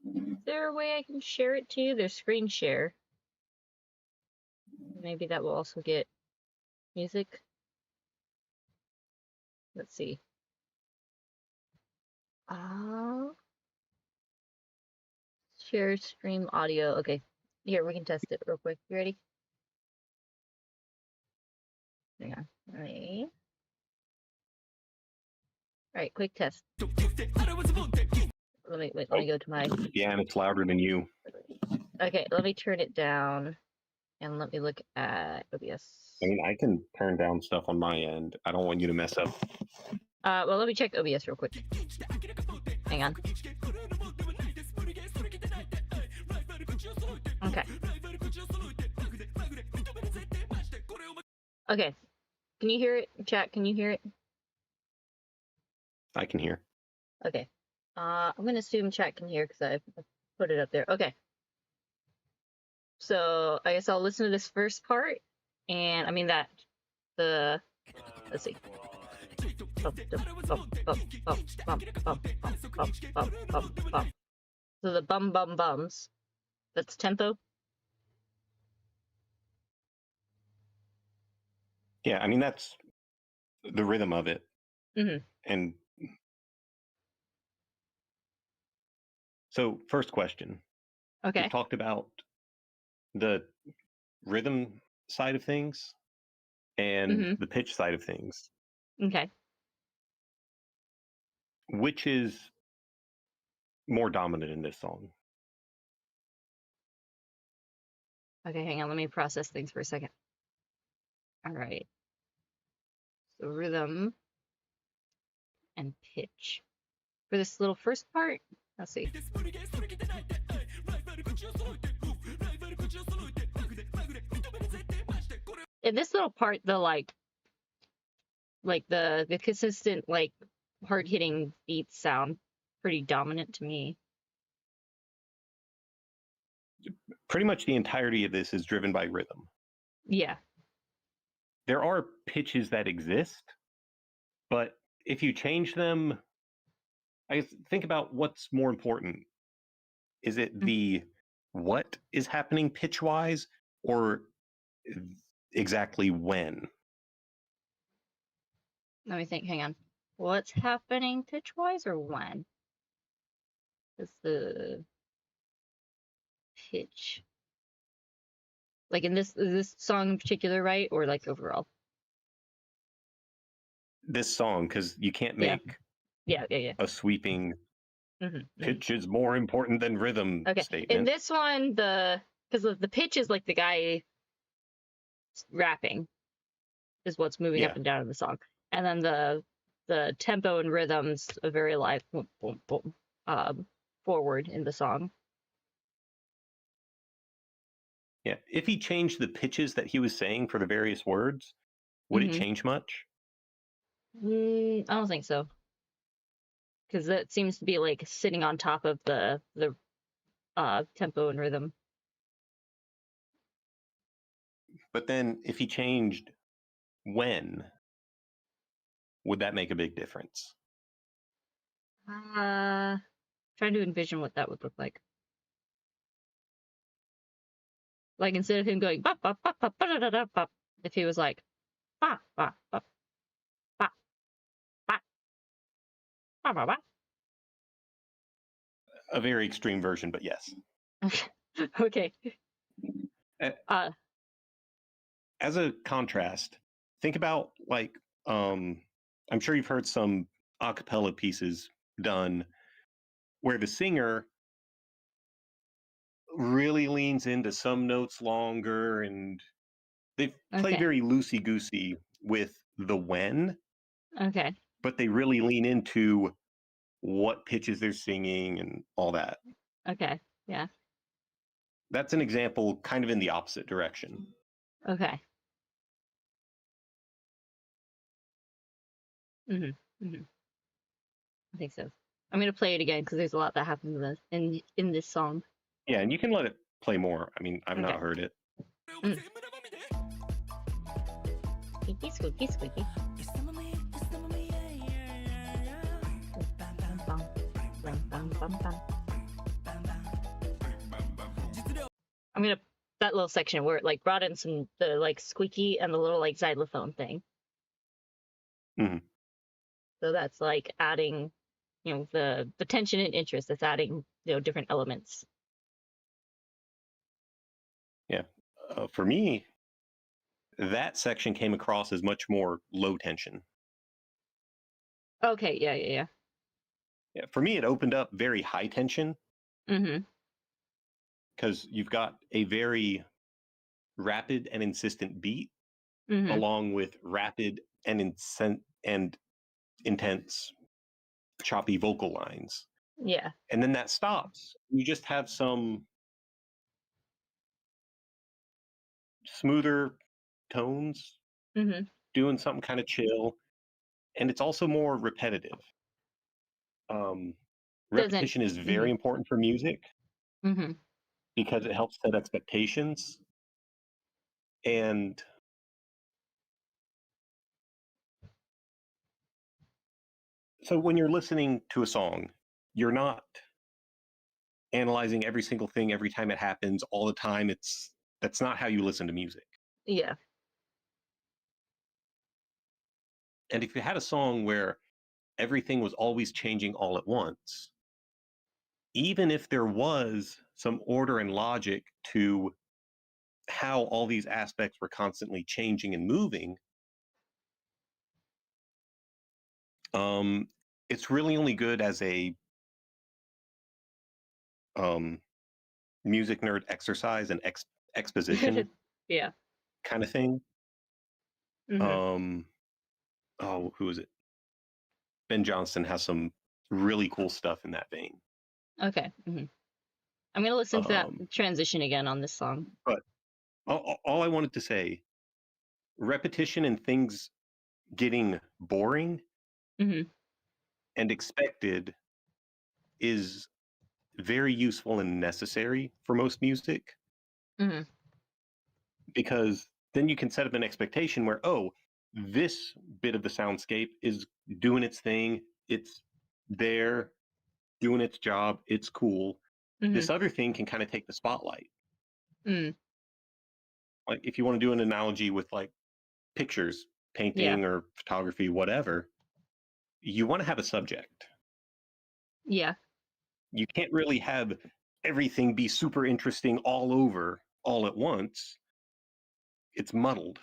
Is there a way I can share it to you? There's screen share. Maybe that will also get music. Let's see. Share stream audio. Okay. Here, we can test it real quick. You ready? Hang on. Ready? Alright, quick test. Let me go to my... Yeah, and it's louder than you. Okay, let me turn it down. And let me look at OBS. I mean, I can turn down stuff on my end. I don't want you to mess up. Well, let me check OBS real quick. Hang on. Okay. Okay. Can you hear it? Chat, can you hear it? I can hear. Okay. I'm gonna assume chat can hear because I put it up there. Okay. So I guess I'll listen to this first part, and I mean let's see. So the bum bum bums. That's tempo. Yeah, I mean that's the rhythm of it. Mm-hmm. And so, first question. Okay. We've talked about the rhythm side of things and the pitch side of things. Okay. Which is more dominant in this song? Okay, hang on. Let me process things for a second. All right. So rhythm and pitch. For this little first part, let's see. In this little part, the the consistent hard hitting beats sound pretty dominant to me. Pretty much the entirety of this is driven by rhythm. Yeah. There are pitches that exist, but if you change them, I guess think about what's more important. Is it the what is happening pitch-wise, or exactly when? Let me think. Hang on. What's happening pitch-wise or when? It's the pitch. Like in this song in particular, right? Or like overall? This song, because you can't make yeah. a sweeping Mm-hmm. pitch is more important than rhythm statement. In this one, because the pitch is like the guy rapping is what's moving up and down in the song, and then the tempo and rhythms are very like boom, boom, boom, forward in the song. Yeah, if he changed the pitches that he was saying for the various words, would it change much? I don't think so, because that seems to be like sitting on top of the tempo and rhythm. But then if he changed when, would that make a big difference? Trying to envision what that would look like. Like instead of him going bop bop bop bop ba da da bop, if he was like bop bop bop bop bop bop bop bop. A very extreme version, but yes. Okay. As a contrast, think about like I'm sure you've heard some a cappella pieces done where the singer really leans into some notes longer, and they play very loosey-goosey with the when. Okay. But they really lean into what pitches they're singing and all that. Okay. Yeah. That's an example kind of in the opposite direction. Okay. I think so. I'm gonna play it again because there's a lot that happens in this song. Yeah, and you can let it play more. I mean, I've not heard it. Squeaky, squeaky, squeaky. I'm gonna that little section where it like brought in the like squeaky and the little like xylophone thing. So that's like adding, the tension and interest. That's adding, different elements. Yeah, for me, that section came across as much more low tension. Okay, yeah. Yeah, for me, it opened up very high tension. Because you've got a very rapid and insistent beat, along with rapid and intense, choppy vocal lines. Yeah. And then that stops. You just have some smoother tones doing something kind of chill. And it's also more repetitive. Repetition is very important for music because it helps set expectations. And so when you're listening to a song, you're not analyzing every single thing every time it happens all the time. That's not how you listen to music. Yeah. And if you had a song where everything was always changing all at once, even if there was some order and logic to how all these aspects were constantly changing and moving, it's really only good as a music nerd exercise and exposition yeah, kind of thing. Who is it? Ben Johnston has some really cool stuff in that vein. Okay. I'm gonna listen to that transition again on this song. But all I wanted to say, repetition and things getting boring and expected is very useful and necessary for most music. Because then you can set up an expectation where, this bit of the soundscape is doing its thing. It's there, doing its job. It's cool. this other thing can kind of take the spotlight. Mm. Like if you want to do an analogy with like pictures, painting or photography, whatever, you want to have a subject. Yeah. You can't really have everything be super interesting all over all at once. It's muddled.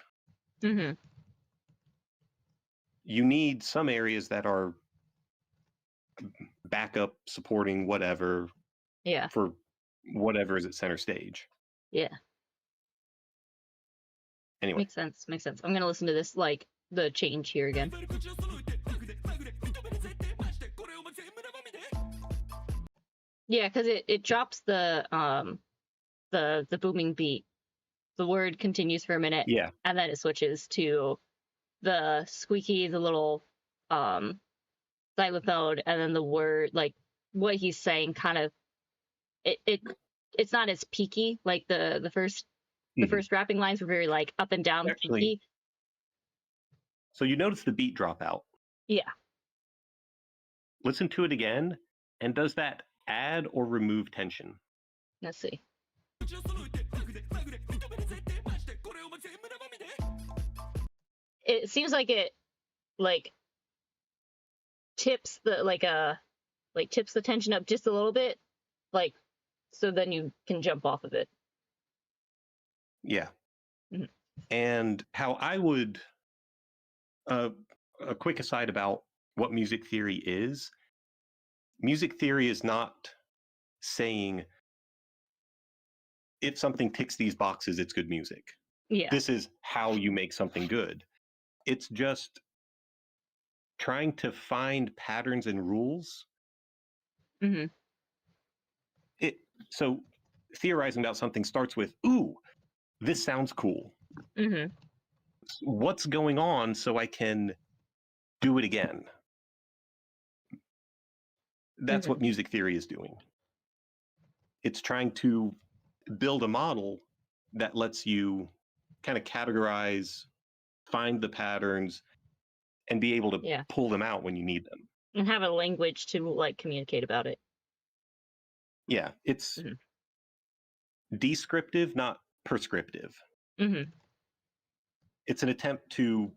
Mm-hmm. You need some areas that are backup, supporting, whatever. Yeah. For whatever is at center stage. Yeah. Anyway. Makes sense. Makes sense. I'm gonna listen to this, like, the change here again. Yeah, because it drops the booming beat. The word continues for a minute. Yeah. And then it switches to the squeaky, the little xylophone, and then the word, like what he's saying kind of it's not as peaky, like the first rapping lines were very like up and down. Actually, peaky. So you notice the beat drop out. Yeah. Listen to it again, and does that add or remove tension? Let's see. It seems like it tips the tips the tension up just a little bit, like, so then you can jump off of it. Yeah. Mm-hmm. And how I would a quick aside about what music theory is. Music theory is not saying if something ticks these boxes, it's good music. Yeah. This is how you make something good. It's just trying to find patterns and rules. Mm-hmm. So theorizing about something starts with, ooh, this sounds cool. Mm-hmm. What's going on so I can do it again? That's what music theory is doing. It's trying to build a model that lets you kind of categorize, find the patterns, and be able to pull them out when you need them. And have a language to like communicate about it. Yeah, it's descriptive, not prescriptive. Mm-hmm. It's an attempt to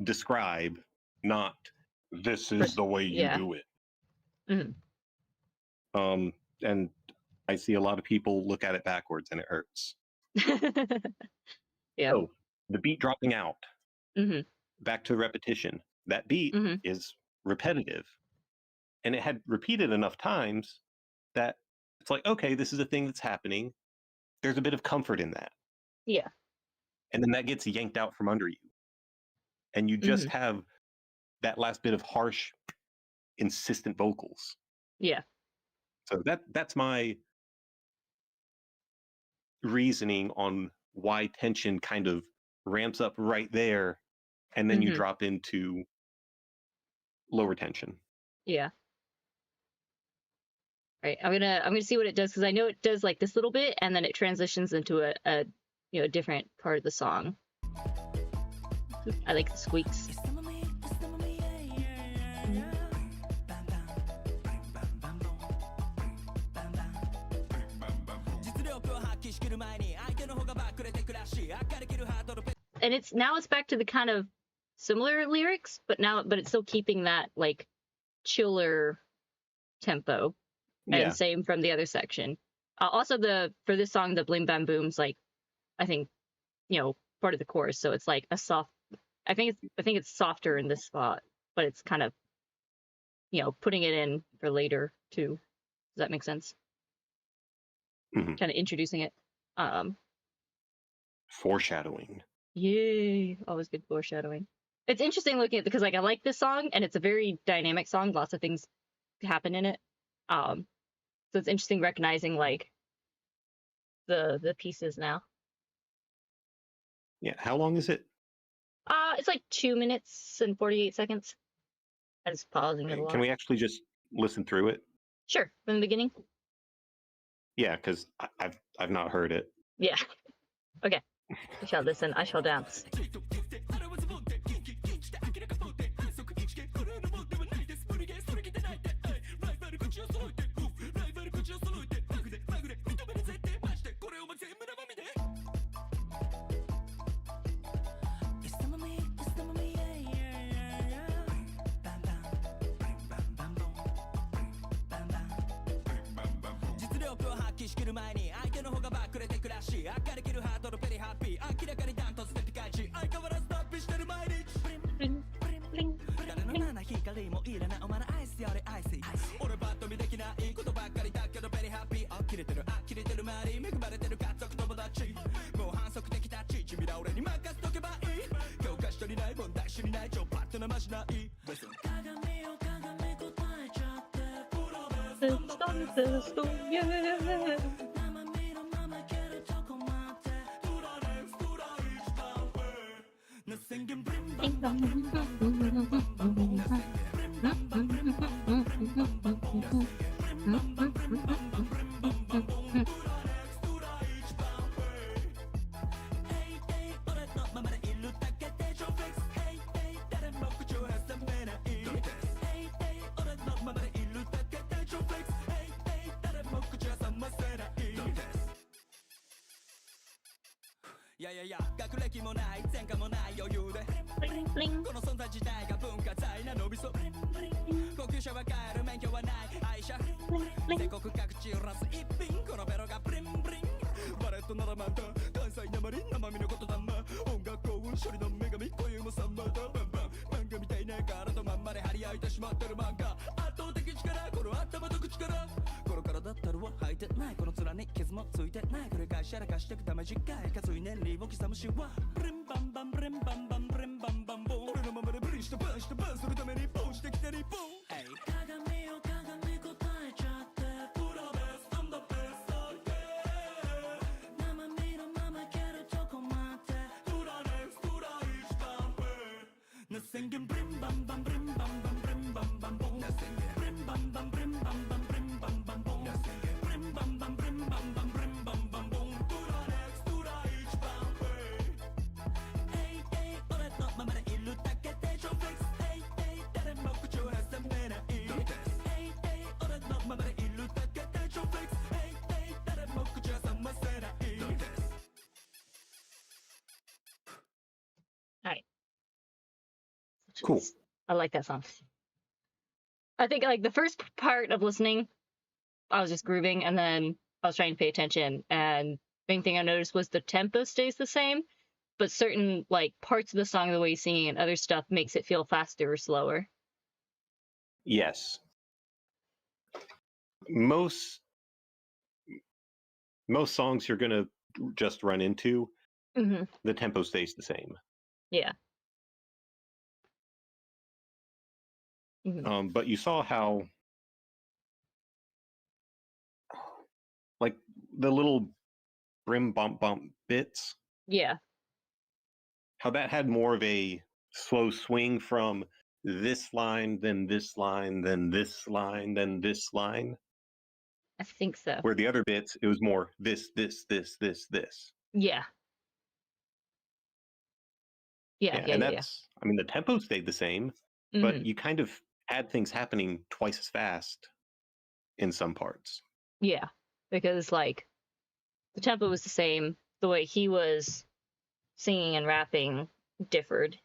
describe, not this is the way you do it. Mm-hmm. And I see a lot of people look at it backwards and it hurts. Yeah. So the beat dropping out, back to repetition. That beat is repetitive. And it had repeated enough times that it's like, okay, this is a thing that's happening. There's a bit of comfort in that. Yeah. And then that gets yanked out from under you. And you just have that last bit of harsh, insistent vocals. Yeah. So that's my reasoning on why tension kind of ramps up right there, and then you drop into lower tension. Yeah. Right. I'm gonna see what it does, because I know it does like this little bit, and then it transitions into a different part of the song. I like the squeaks. And it's back to the kind of similar lyrics, but it's still keeping that like chiller tempo. And same from the other section. Also, for this song, the blim bam boom's like, I think, part of the chorus. So it's like a soft. I think it's softer in this spot, but it's kind of, putting it in for later too. Does that make sense? Kind of introducing it. Foreshadowing. Yay! Always good foreshadowing. It's interesting looking at, because like I like this song, and it's a very dynamic song. Lots of things happen in it. So it's interesting recognizing like the pieces now. Yeah. How long is it? It's like 2 minutes and 48 seconds. I just pausing it a lot. Can we actually just listen through it? Sure, from the beginning. Yeah, because I've not heard it. Yeah. Okay. I shall listen. I shall dance. きしきる前に相手の方がバックれてくらし明るけるハートのペリハッピー明らかにダントツでピカイチ相変わらず脱皮してる毎日誰の七光もいらないお前のアイスよりアイス俺バッと見できないことばっかりだけどベリーハッピー呆れてる呆れてる周り恵まれてる家族友達もう反則的タッチ君ら俺に任せとけばいい教科書にない問題集にない超パッとなましない鏡を鏡答えちゃってプロです Stop, yeah. 生身のままいけるとこまでプロですプロ一番上 Nothing can bring back Nothing can bring backや学歴もない前科もない余裕でこの存在自体が文化財なのびそ高級車は買える免許はない愛車全国各地をラス一品このベロがブリンブリンバレットならまた関西なまり生身のことだま音楽幸運処理の女神固有もさんまだバンバン漫画みたいな体まんまで張り合いてしまってる漫画圧倒的力この頭と口からこの体ったるは履いてないこの面に傷もついてない繰り返しやらかしてくため実家かつい年利を刻むしはブリンバンバンブリンバンバンブリンバンバンボン俺のままでブリンしてバンしてバンするためにボンしてきてリボン鏡を鏡答えちゃってプロベストンドベスト生身のままいけるとこまでプロですプロ一番上 Nothing can bring bam bam bring bam bam bring bam bam boom bring bam bam bring bam bam bring bam bam boom bring bam bam bring bam bam bring bam bam boom プロですプロ一番上俺のままでいるだけで超フレックス誰も口を挟めない俺のままでいるだけで超フレックス誰も口を挟ませない Alright. Cool. I like that song. I think like the first part of listening, I was just grooving, and then I was trying to pay attention, and main thing I noticed was the tempo stays the same, but certain like parts of the song, the way he's singing and other stuff makes it feel faster or slower. Yes. Most songs you're gonna just run into, the tempo stays the same. Yeah. But you saw how, like, the little brim bump bits. Yeah. How that had more of a slow swing from this line, then this line, then this line, then this line. I think so. Where the other bits, it was more this. Yeah. Yeah, and that's, I mean, the tempo stayed the same, but you kind of had things happening twice as fast in some parts. Yeah, because like the tempo was the same, the way he was singing and rapping differed.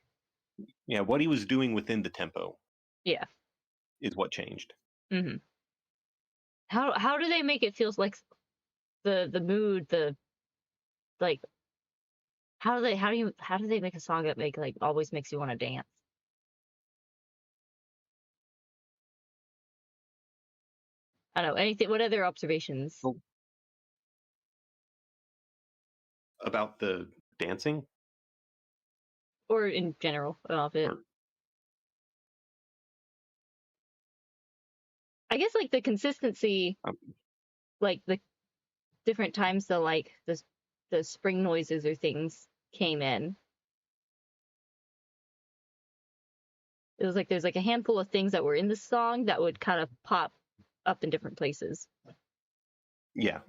Yeah, what he was doing within the tempo. Yeah, is what changed. How do they make it feel like the mood, the like how do they make a song that like always makes you want to dance? I don't know, anything, what other observations? About the dancing? Or in general of it? I guess like the consistency, like the different times the like the spring noises or things came in. It was like there's like a handful of things that were in the song that would kind of pop up in different places. Yeah.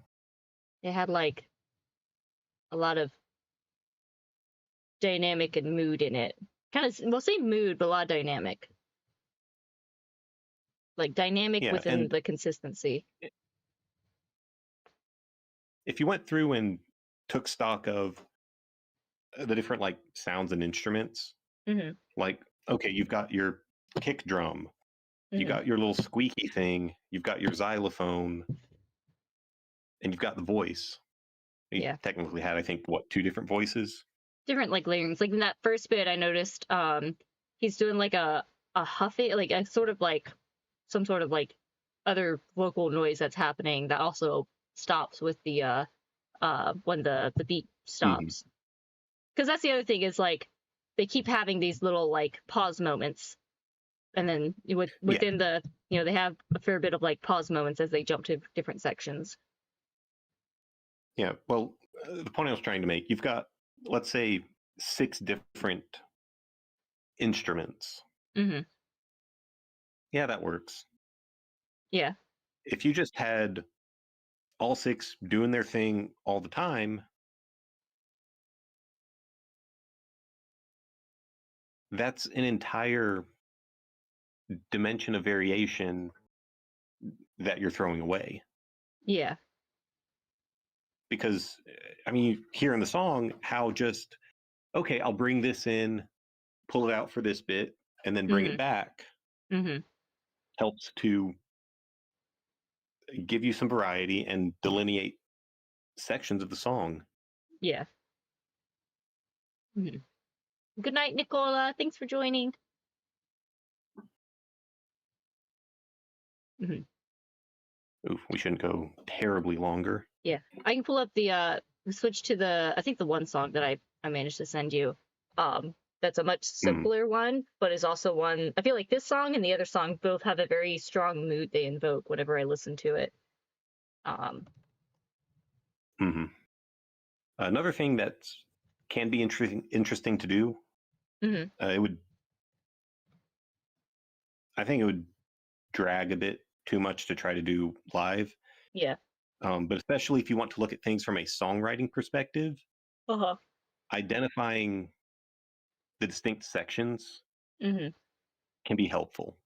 It had like a lot of dynamic and mood in it. Kind of, we'll say mood, but a lot of dynamic. Like dynamic within the consistency. If you went through and took stock of the different like sounds and instruments, like, okay, you've got your kick drum, you got your little squeaky thing, you've got your xylophone, and you've got the voice. You technically had, I think, what, 2 different voices? Different like layerings. Like in that first bit, I noticed he's doing like a huffy, like a sort of like some sort of like other vocal noise that's happening that also stops with the when the beat stops. Because that's the other thing is like they keep having these little like pause moments, and then within the they have a fair bit of like pause moments as they jump to different sections. Yeah, well, the point I was trying to make, you've got, let's say, 6 different instruments. Yeah, that works. Yeah. If you just had all 6 doing their thing all the time, that's an entire dimension of variation that you're throwing away. Yeah. Because, I mean, you hear in the song how just, okay, I'll bring this in, pull it out for this bit, and then bring it back. Helps to give you some variety and delineate sections of the song. Yeah. Good night, Nicola. Thanks for joining. Oof, we shouldn't go terribly longer. Yeah, I can pull up the switch to the, I think the one song that I managed to send you. That's a much simpler one, but is also one, I feel like this song and the other song both have a very strong mood they invoke whenever I listen to it. Another thing that can be interesting to do, I think it would drag a bit too much to try to do live. Yeah. But especially if you want to look at things from a songwriting perspective, identifying the distinct sections can be helpful.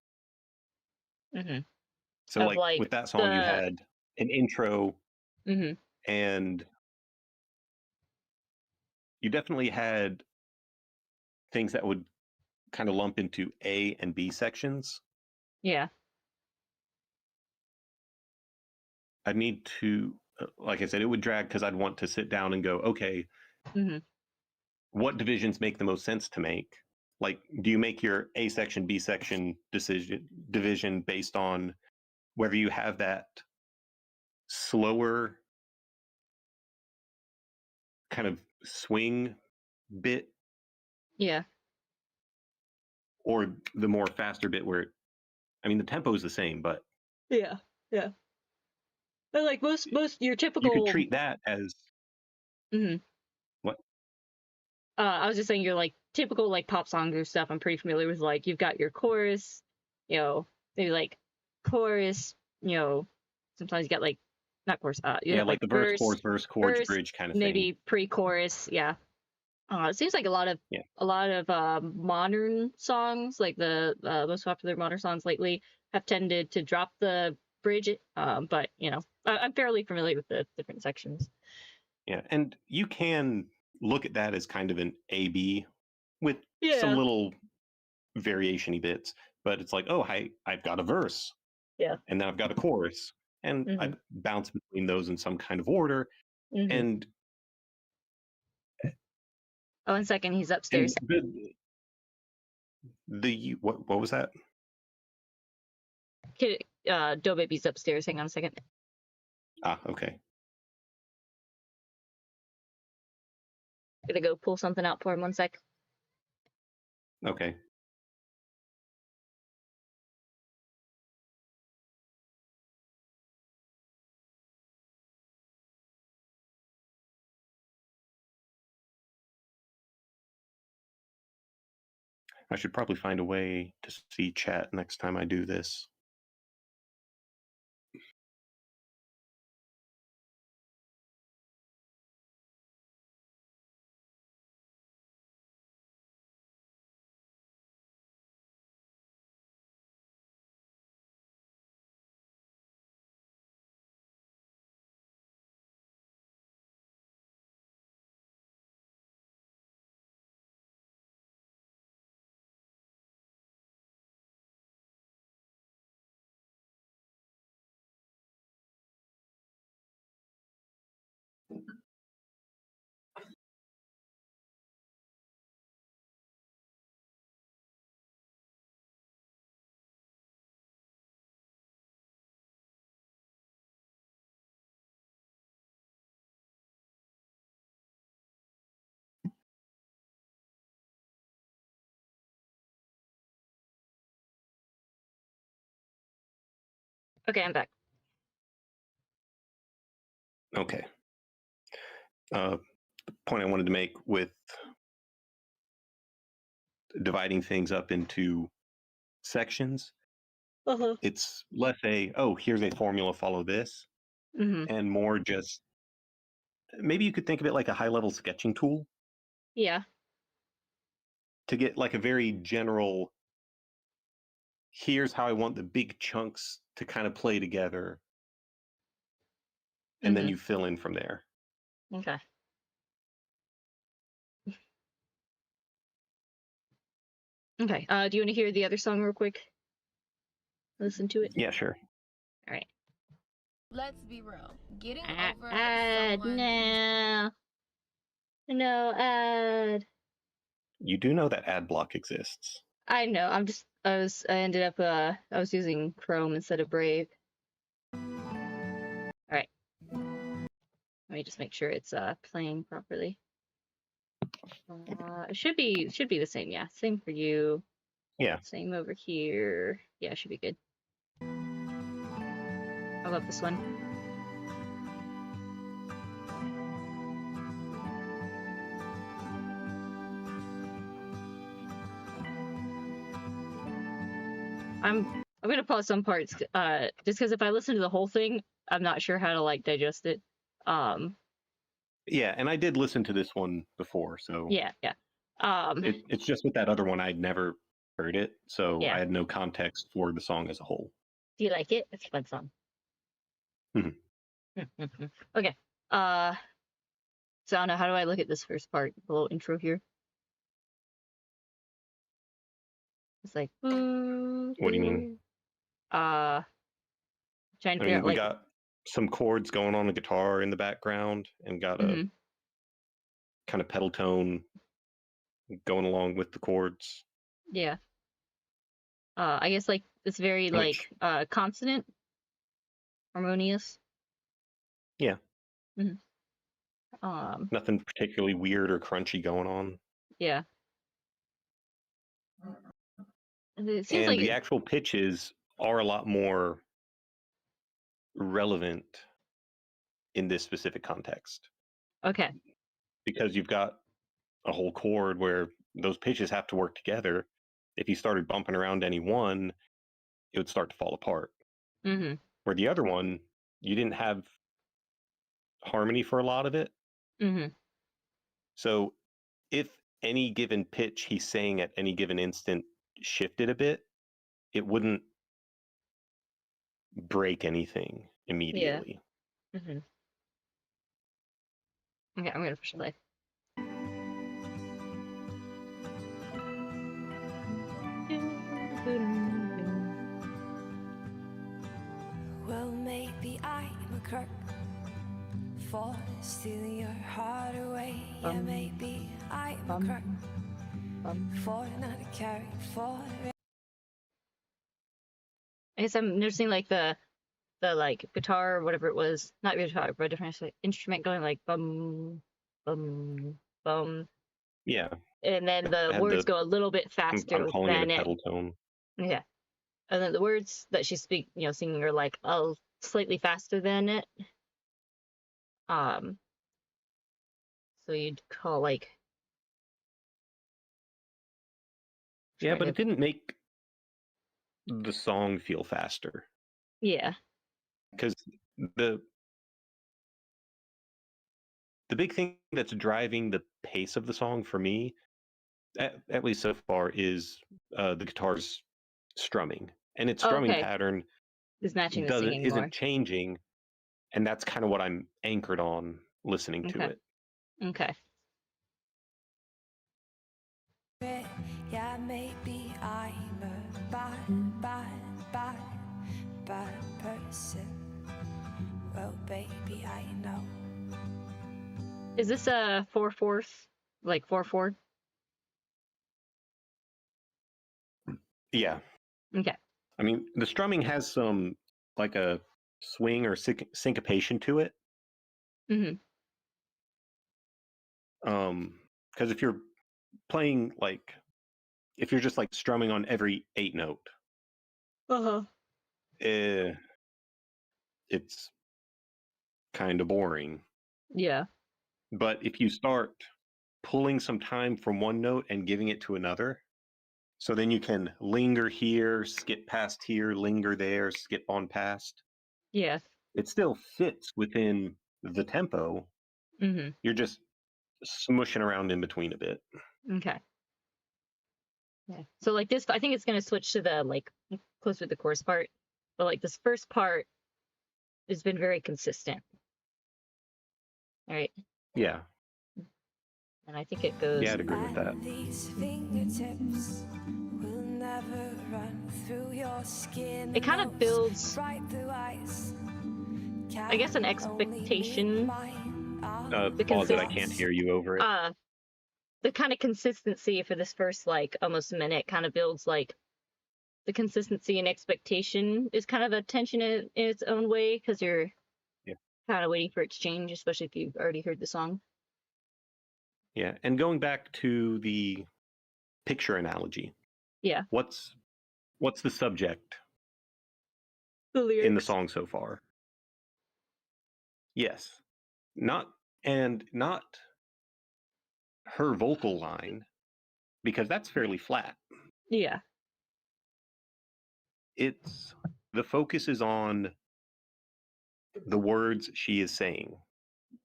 So like with that song, you had an intro and you definitely had things that would kind of lump into A and B sections. Yeah. I'd need to, like I said, it would drag because I'd want to sit down and go, okay, what divisions make the most sense to make? Like, do you make your A section, B section division based on whether you have that slower kind of swing bit? Yeah. Or the more faster bit where, I mean, the tempo is the same, but yeah. But like most your typical, you could treat that as what? I was just saying your like typical like pop songs or stuff I'm pretty familiar with. Like you've got your chorus, maybe like chorus, sometimes you got like not chorus, you have like the verse, chorus, bridge kind of maybe thing. pre-chorus, yeah. It seems like a lot of modern songs, like the most popular modern songs lately, have tended to drop the bridge. But I'm fairly familiar with the different sections. Yeah, and you can look at that as kind of an A-B with some little variation-y bits, but it's like, oh, I've got a verse. Yeah. And then I've got a chorus. And I bounce between those in some kind of order. And oh, 1 second, he's upstairs. What was that? Kid, Doe Baby's upstairs. Hang on a second. Ah, okay. Gonna go pull something out for him. 1 sec. Okay. I should probably find a way to see chat next time I do this. Okay, I'm back. Okay. The point I wanted to make with dividing things up into sections, it's less here's a formula, follow this, and more just maybe you could think of it like a high-level sketching tool. Yeah. To get like a very general, here's how I want the big chunks to kind of play together, and then you fill in from there. Okay. Okay. Do you want to hear the other song real quick? Listen to it? Yeah, sure. All right. Let's be real. Getting over someone... No ad. You do know that ad block exists. I know. I was using Chrome instead of Brave. All right. Let me just make sure it's playing properly. It should be the same. Yeah, same for you. Yeah. Same over here. Yeah, it should be good. I love this one. I'm gonna pause some parts, just because if I listen to the whole thing, I'm not sure how to like digest it. Yeah, and I did listen to this one before, so yeah. It's just with that other one I'd never heard it, so yeah. I had no context for the song as a whole. Do you like it? It's a fun song. Okay. So Anna, how do I look at this first part? The little intro here. It's like. What do you mean? Trying to figure out, we got some chords going on the guitar in the background, and got a kind of pedal tone going along with the chords. Yeah. I guess like it's very consonant, harmonious. Yeah. Nothing particularly weird or crunchy going on. Yeah. It seems and like the actual pitches are a lot more relevant in this specific context. Okay. Because you've got a whole chord where those pitches have to work together. If you started bumping around any one, it would start to fall apart. Where the other one, you didn't have harmony for a lot of it. So if any given pitch he's saying at any given instant shifted a bit, it wouldn't break anything immediately. Yeah. Okay, I'm gonna push play. Well, maybe I'm a crook for stealing your heart away. Yeah, maybe I'm a crook for not caring for it. I guess I'm noticing like the like guitar or whatever it was, not guitar, but a different instrument going like bum bum bum. Yeah. And then the words go a little bit faster. I'm calling it a pedal tone. Yeah. And then the words that she's singing are like slightly faster than it. So you'd call like. Yeah, but it didn't make the song feel faster. Yeah. Because the big thing that's driving the pace of the song for me, at least so far, is the guitar's strumming, and its strumming pattern is matching the singing isn't changing, and that's kind of what I'm anchored on listening to it. Okay. Yeah, maybe I'm a bad person. Well, baby, I know. Is this a 4/4, like 4/4? Yeah. Okay. I mean, the strumming has some like a swing or syncopation to it. Because if you're playing if you're just like strumming on every 8 note, it's kind of boring. Yeah. But if you start pulling some time from one note and giving it to another, so then you can linger here, skip past here, linger there, skip on past. Yeah. It still fits within the tempo. Mm-hmm. You're just smushing around in between a bit. Okay. Yeah. So like this, I think it's gonna switch to the like closer to the chorus part, but like this first part has been very consistent. All right. Yeah. And I think it goes. Yeah, I'd agree with that. These fingertips will never run through your skin. It kind of builds, right through ice. I guess, an expectation. Pause it, I can't hear you over it. The kind of consistency for this first like almost minute kind of builds like the consistency and expectation is kind of a tension in its own way because you're kind of waiting for it to change, especially if you've already heard the song. Yeah, and going back to the picture analogy. Yeah. What's the subject The lyrics in the song so far? Yes. Not her vocal line, because that's fairly flat. Yeah. It's the focus is on the words she is saying.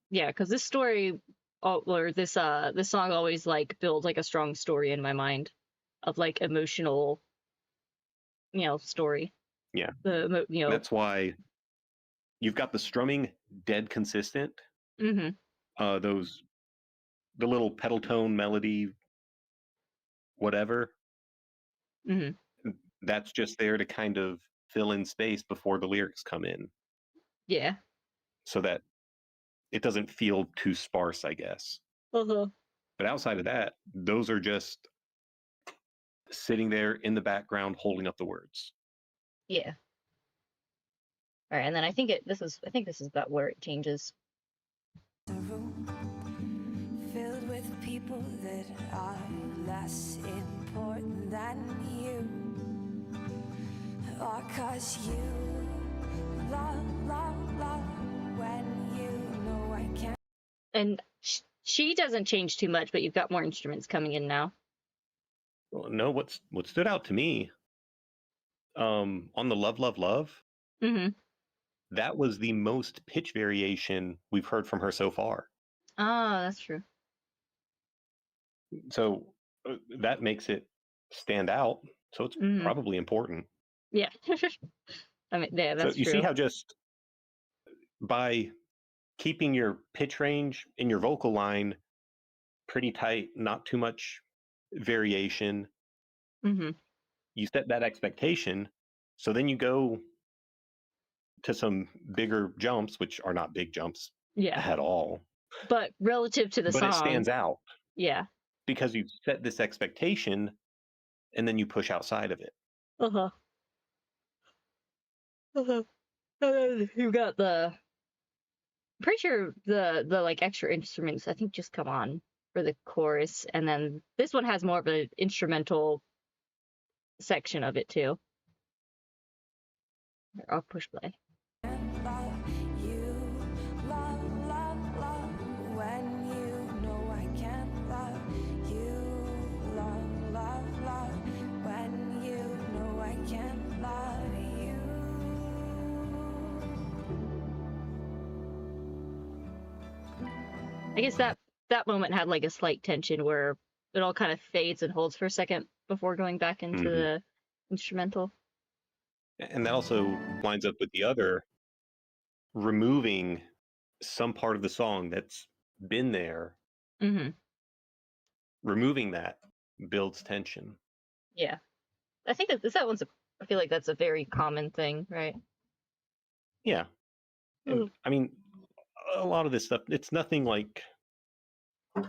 Yeah, because this story or this song always like builds like a strong story in my mind of like emotional, story. Yeah. That's why you've got the strumming dead consistent. Mm-hmm. The little pedal tone melody, whatever. Mm-hmm. That's just there to kind of fill in space before the lyrics come in. Yeah. So that it doesn't feel too sparse, I guess. Uh-huh. But outside of that, those are just sitting there in the background holding up the words. Yeah. All right, and then I think this is about where it changes. A room filled with people that are less important than you. Or 'cause you love when you know I can't. And she doesn't change too much, but you've got more instruments coming in now. Well, no, what stood out to me, on the Love, Mm-hmm. that was the most pitch variation we've heard from her so far. Oh, that's true. So that makes it stand out. So it's probably important. Yeah. I mean, yeah, that's so you true. see how just by keeping your pitch range in your vocal line pretty tight, not too much variation, you set that expectation. So then you go to some bigger jumps, which are not big jumps at all. But relative to the song. But it stands out. Yeah. Because you set this expectation and then you push outside of it. Uh-huh. Uh-huh. You got I'm pretty sure the like extra instruments I think just come on for the chorus, and then this one has more of an instrumental section of it too. I'll push play. I guess that moment had like a slight tension where it all kind of fades and holds for a second before going back into the instrumental. And that also lines up with the other, removing some part of the song that's been there. Removing that builds tension. Yeah. I think I feel like that's a very common thing, right? Yeah. And, I mean, a lot of this stuff, it's nothing like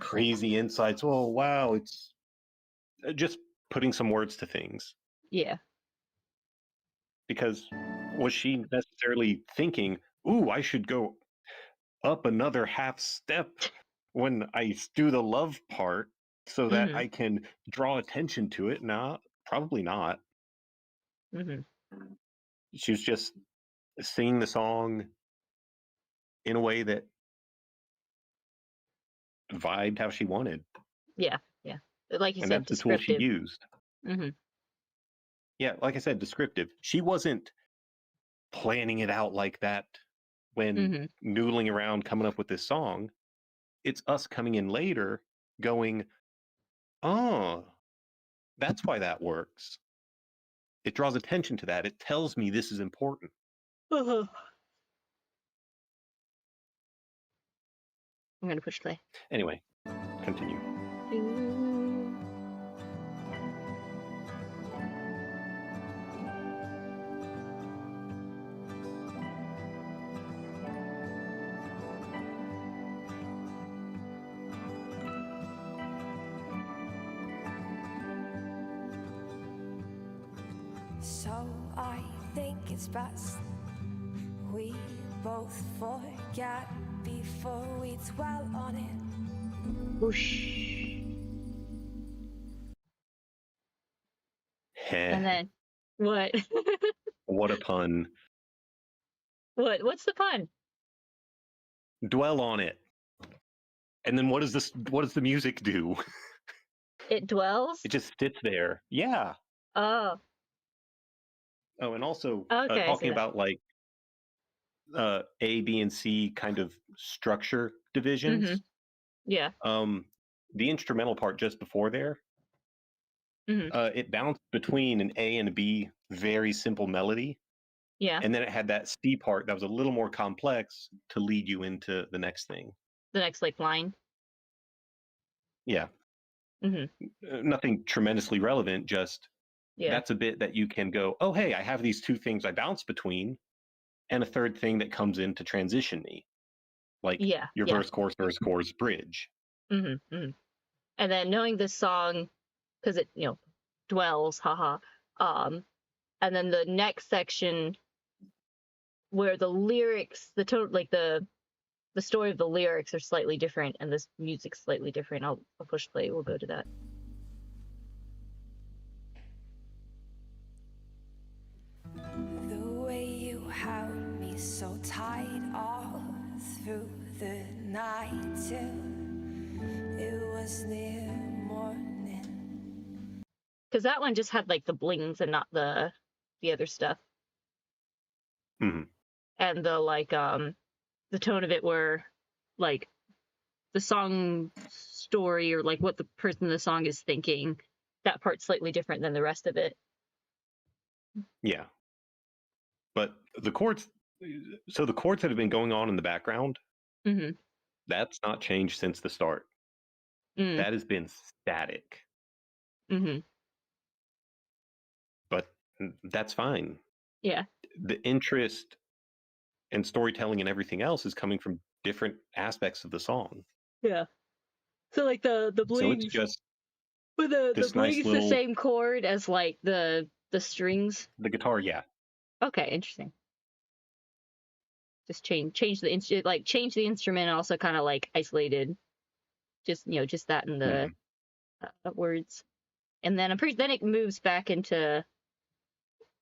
crazy insights. Oh, wow. It's just putting some words to things. Yeah. Because was she necessarily thinking, ooh, I should go up another half step when I do the love part so that I can draw attention to it? No, probably not. She was just sing the song in a way that vibed how she wanted. Yeah. Like you and said, that's the tool she descriptive. used. Yeah, like I said, descriptive. She wasn't planning it out like that when noodling around coming up with this song. It's us coming in later going, oh, that's why that works. It draws attention to that. It tells me this is important. I'm going to push play. Anyway, continue. So I think it's best we both forget before we dwell on it. Whoosh. Heh. And then, what? What a pun. What's the pun? Dwell on it. And then what does the music do? It dwells? It just sits there. Yeah. Oh, and also okay, talking about like A, B, and C kind of structure divisions. Yeah. The instrumental part just before there, it bounced between an A and a B, very simple melody. Yeah. And then it had that C part that was a little more complex to lead you into the next thing. The next like line. Yeah. Nothing tremendously relevant, just that's a bit that you can go, oh, hey, I have these two things I bounce between, and a third thing that comes in to transition me. Like your verse, chorus, bridge. And then knowing this song, because it, dwells, haha. And then the next section where the lyrics, the tone, like the story of the lyrics are slightly different, and this music's slightly different. I'll push play. We'll go to that. The way you held me so tight all through the night till it was near morning. Because that one just had like the blings and not the other stuff. And the like the tone of it were like the song story or like what the person in the song is thinking, that part's slightly different than the rest of it. Yeah. But the chords that have been going on in the background, that's not changed since the start. That has been static. But that's fine. Yeah. The interest and storytelling and everything else is coming from different aspects of the song. Yeah. So like the blings. So it's just but the nice blings little, the same chord as like the strings. The guitar, yeah. Okay, interesting. Just change the instrument and also kind of like isolated. Just just that and the words. And then then it moves back into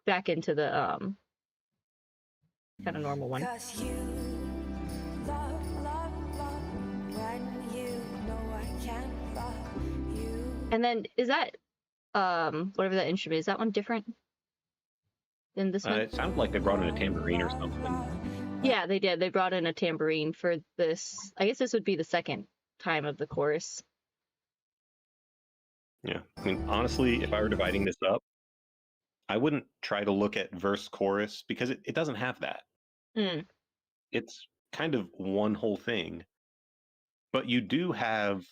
the kind of normal one. And then is that whatever that instrument is, that one different than this one? It sounded like they brought in a tambourine or something. Yeah, they did. They brought in a tambourine for this. I guess this would be the second time of the chorus. Yeah. I mean, honestly, if I were dividing this up, I wouldn't try to look at verse chorus because it doesn't have that. It's kind of one whole thing. But you do have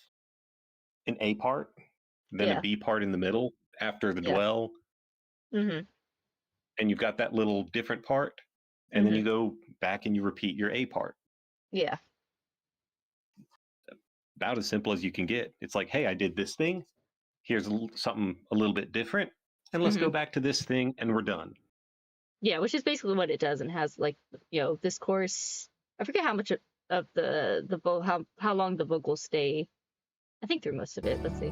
an A part, then a B part in the middle after the dwell. And you've got that little different part. And then you go back and you repeat your A part. Yeah. About as simple as you can get. It's like, hey, I did this thing. Here's something a little bit different. And let's go back to this thing and we're done. Yeah, which is basically what it does, and has like, this chorus. I forget how much of the how long the vocals stay. I think through most of it. Let's see.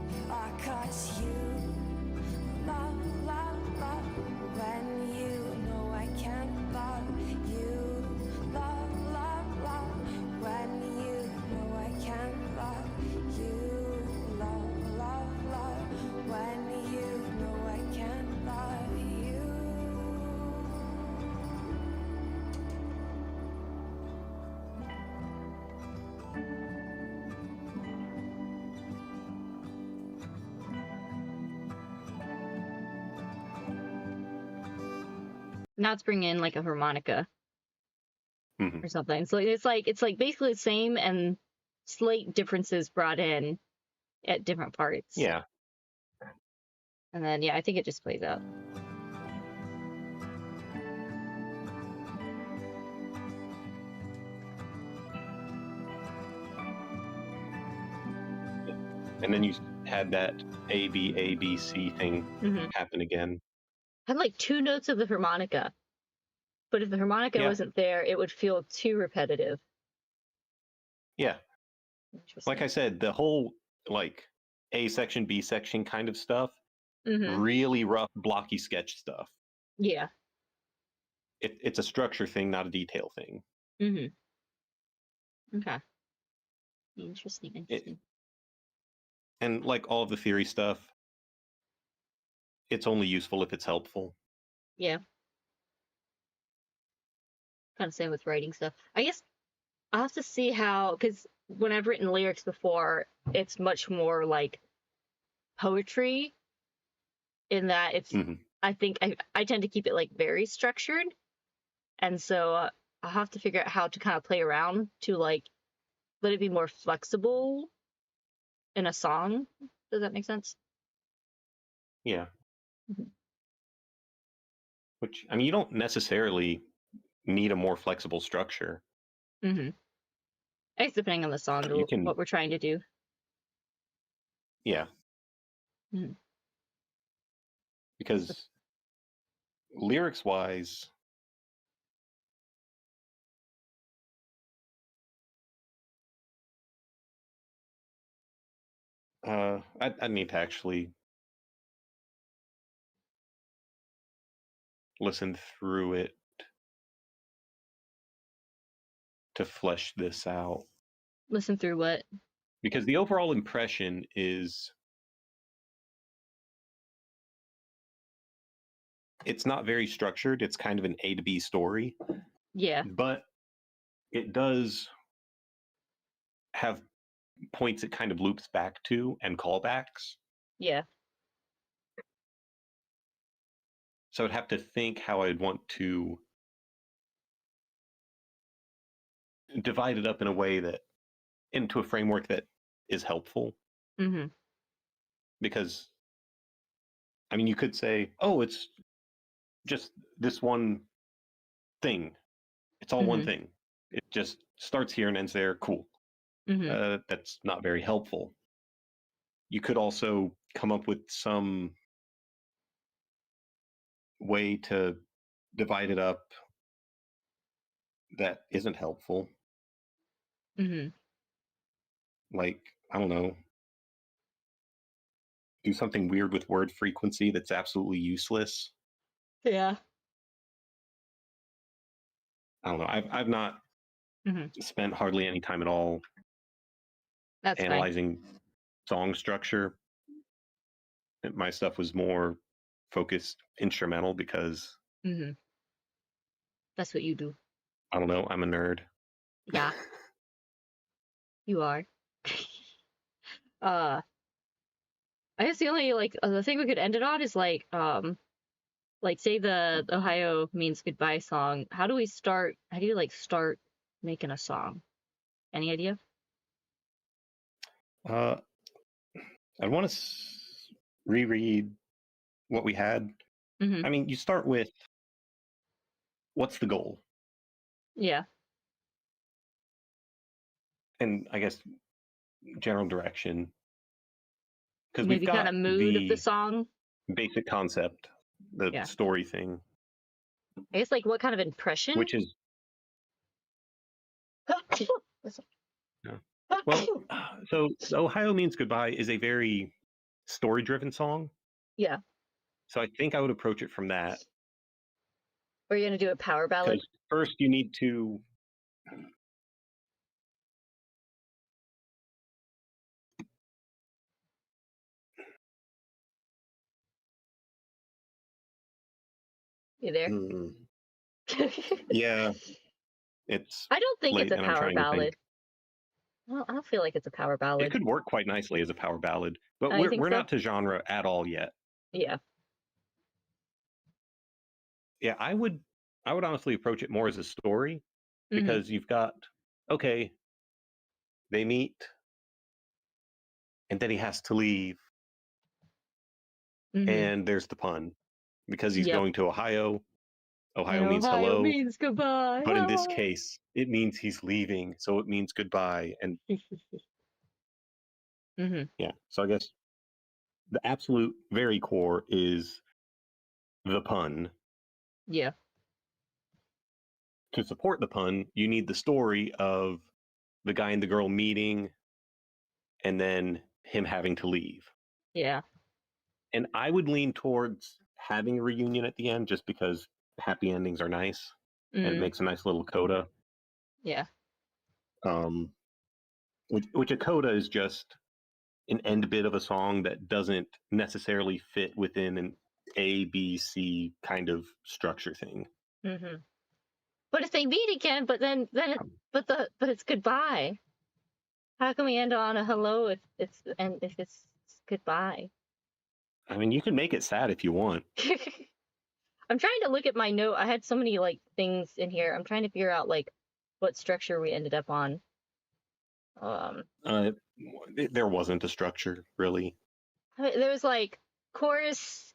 let's bring in like a harmonica Mm-hmm. or something. So it's like basically the same and slight differences brought in at different parts. Yeah. And then I think it just plays out. And then you had that A B C thing happen again. Had like 2 notes of the harmonica, but if the harmonica wasn't there, it would feel too repetitive. Yeah. Like I said, the whole like A section, B section kind of stuff, really rough, blocky sketch stuff. Yeah. It's a structure thing, not a detail thing. Okay. Interesting. And like all of the theory stuff, it's only useful if it's helpful. Yeah. Kind of same with writing stuff. I guess I'll have to see how, because when I've written lyrics before, it's much more like poetry in that it's, I think I tend to keep it like very structured. And so I'll have to figure out how to kind of play around to like let it be more flexible in a song. Does that make sense? Yeah. Which, I mean, you don't necessarily need a more flexible structure. I guess depending on the song, what we're trying to do. Yeah. Because lyrics-wise, I need to actually listen through it to flesh this out. Listen through what? Because the overall impression is it's not very structured. It's kind of an A to B story. Yeah. But it does have points it kind of loops back to and callbacks. Yeah. So I'd have to think how I'd want to divide it up in a way that into a framework that is helpful. Because, I mean, you could say, oh, it's just this one thing. It's all one thing. It just starts here and ends there. Cool. That's not very helpful. You could also come up with some way to divide it up that isn't helpful. Like, I don't know, do something weird with word frequency that's absolutely useless. Yeah. I don't know. I've not spent hardly any time at all analyzing song structure. My stuff was more focused instrumental because that's what you do. I don't know. I'm a nerd. Yeah. You are. I guess the only the thing we could end it on is say the Ohio Means Goodbye song. How do you start making a song? Any idea? I want to reread what we had. I mean, you start with what's the goal? Yeah. And I guess general direction. Because maybe kind of mood of the song. Basic concept, the story thing. I guess what kind of impression? Which is well, so Ohio Means Goodbye is a very story-driven song. Yeah. So I think I would approach it from that. Or are you going to do a power ballad? First you need to... You there? Yeah. It's I don't think it's a power ballad. Well, I don't feel like it's a power ballad. It could work quite nicely as a power ballad, but we're not to genre at all yet. Yeah. Yeah, I would I would honestly approach it more as a story, because you've got, okay, they meet, and then he has to leave, and there's the pun, because he's going to Ohio. Ohio means hello. Means goodbye. But in this case, it means he's leaving, so it means goodbye. And yeah, so I guess the absolute very core is the pun. Yeah. To support the pun, you need the story of the guy and the girl meeting and then him having to leave. Yeah. And I would lean towards having a reunion at the end, just because happy endings are nice and it makes a nice little coda. Yeah. Which a coda is just an end bit of a song that doesn't necessarily fit within an A, B, C kind of structure thing. But if they meet again, but it's goodbye. How can we end on a hello if it's goodbye? I mean, you can make it sad if you want. I'm trying to look at my note. I had so many like things in here. I'm trying to figure out like what structure we ended up on. There wasn't a structure, really. There was like chorus.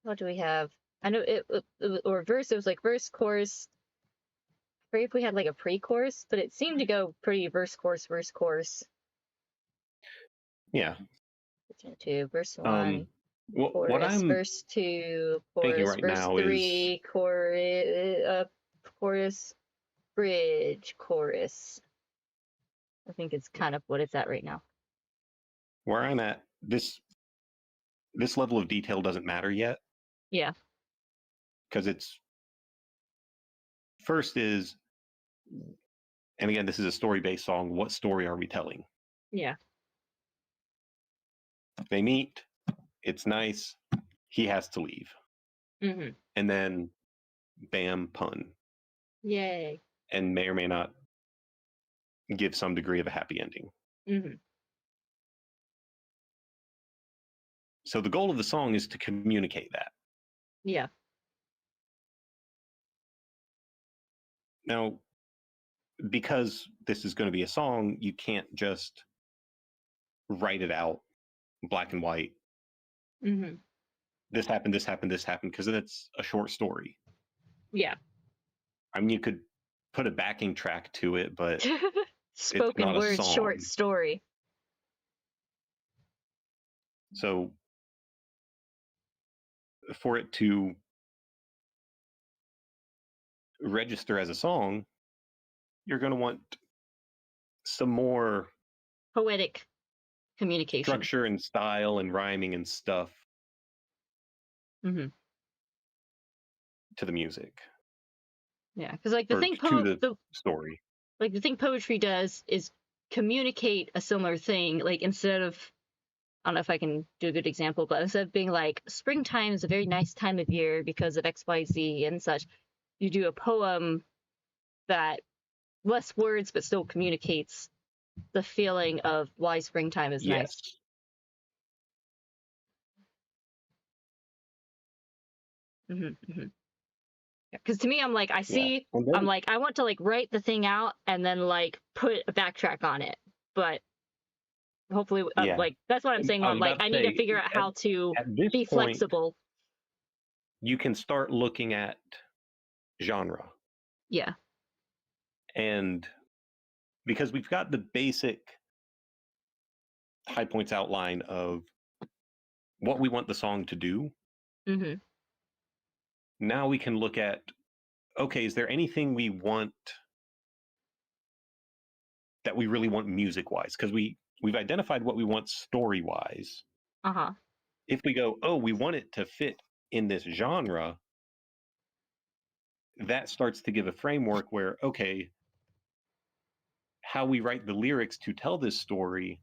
What do we have? I know or verse. It was like verse, chorus. I forget if we had like a pre-chorus, but it seemed to go pretty verse, chorus, verse, chorus. Yeah. Verse 1. Chorus, what I'm verse 2, chorus, right verse now 3, chorus, bridge, chorus. I think it's kind of what it's at right now. Where I'm at, this level of detail doesn't matter yet. Yeah. Because it's first is, and again, this is a story-based song. What story are we telling? Yeah. They meet. It's nice. He has to leave. And then, bam, pun. Yay. And may or may not give some degree of a happy ending. So the goal of the song is to communicate that. Yeah. Now, because this is going to be a song, you can't just write it out black and white. This happened, this happened, this happened, because that's a short story. Yeah. I mean, you could put a backing track to it, but spoken word short story. So for it to register as a song, you're going to want some more poetic communication, structure and style and rhyming and stuff to the music. Yeah, because like the story, like the thing poetry does is communicate a similar thing. Like instead of, I don't know if I can do a good example, but instead of being like springtime is a very nice time of year because of XYZ and such, you do a poem that less words but still communicates the feeling of why springtime is nice. Because to me, I'm like, I'm like, I want to like write the thing out and then like put a backtrack on it, but hopefully, like that's what I'm saying. I'm like, I need to figure out how to be flexible. You can start looking at genre. Yeah. And because we've got the basic high points outline of what we want the song to do. Now we can look at, okay, is there anything we want that we really want music-wise? Because we've identified what we want story-wise. If we go, oh, we want it to fit in this genre, that starts to give a framework where, okay, how we write the lyrics to tell this story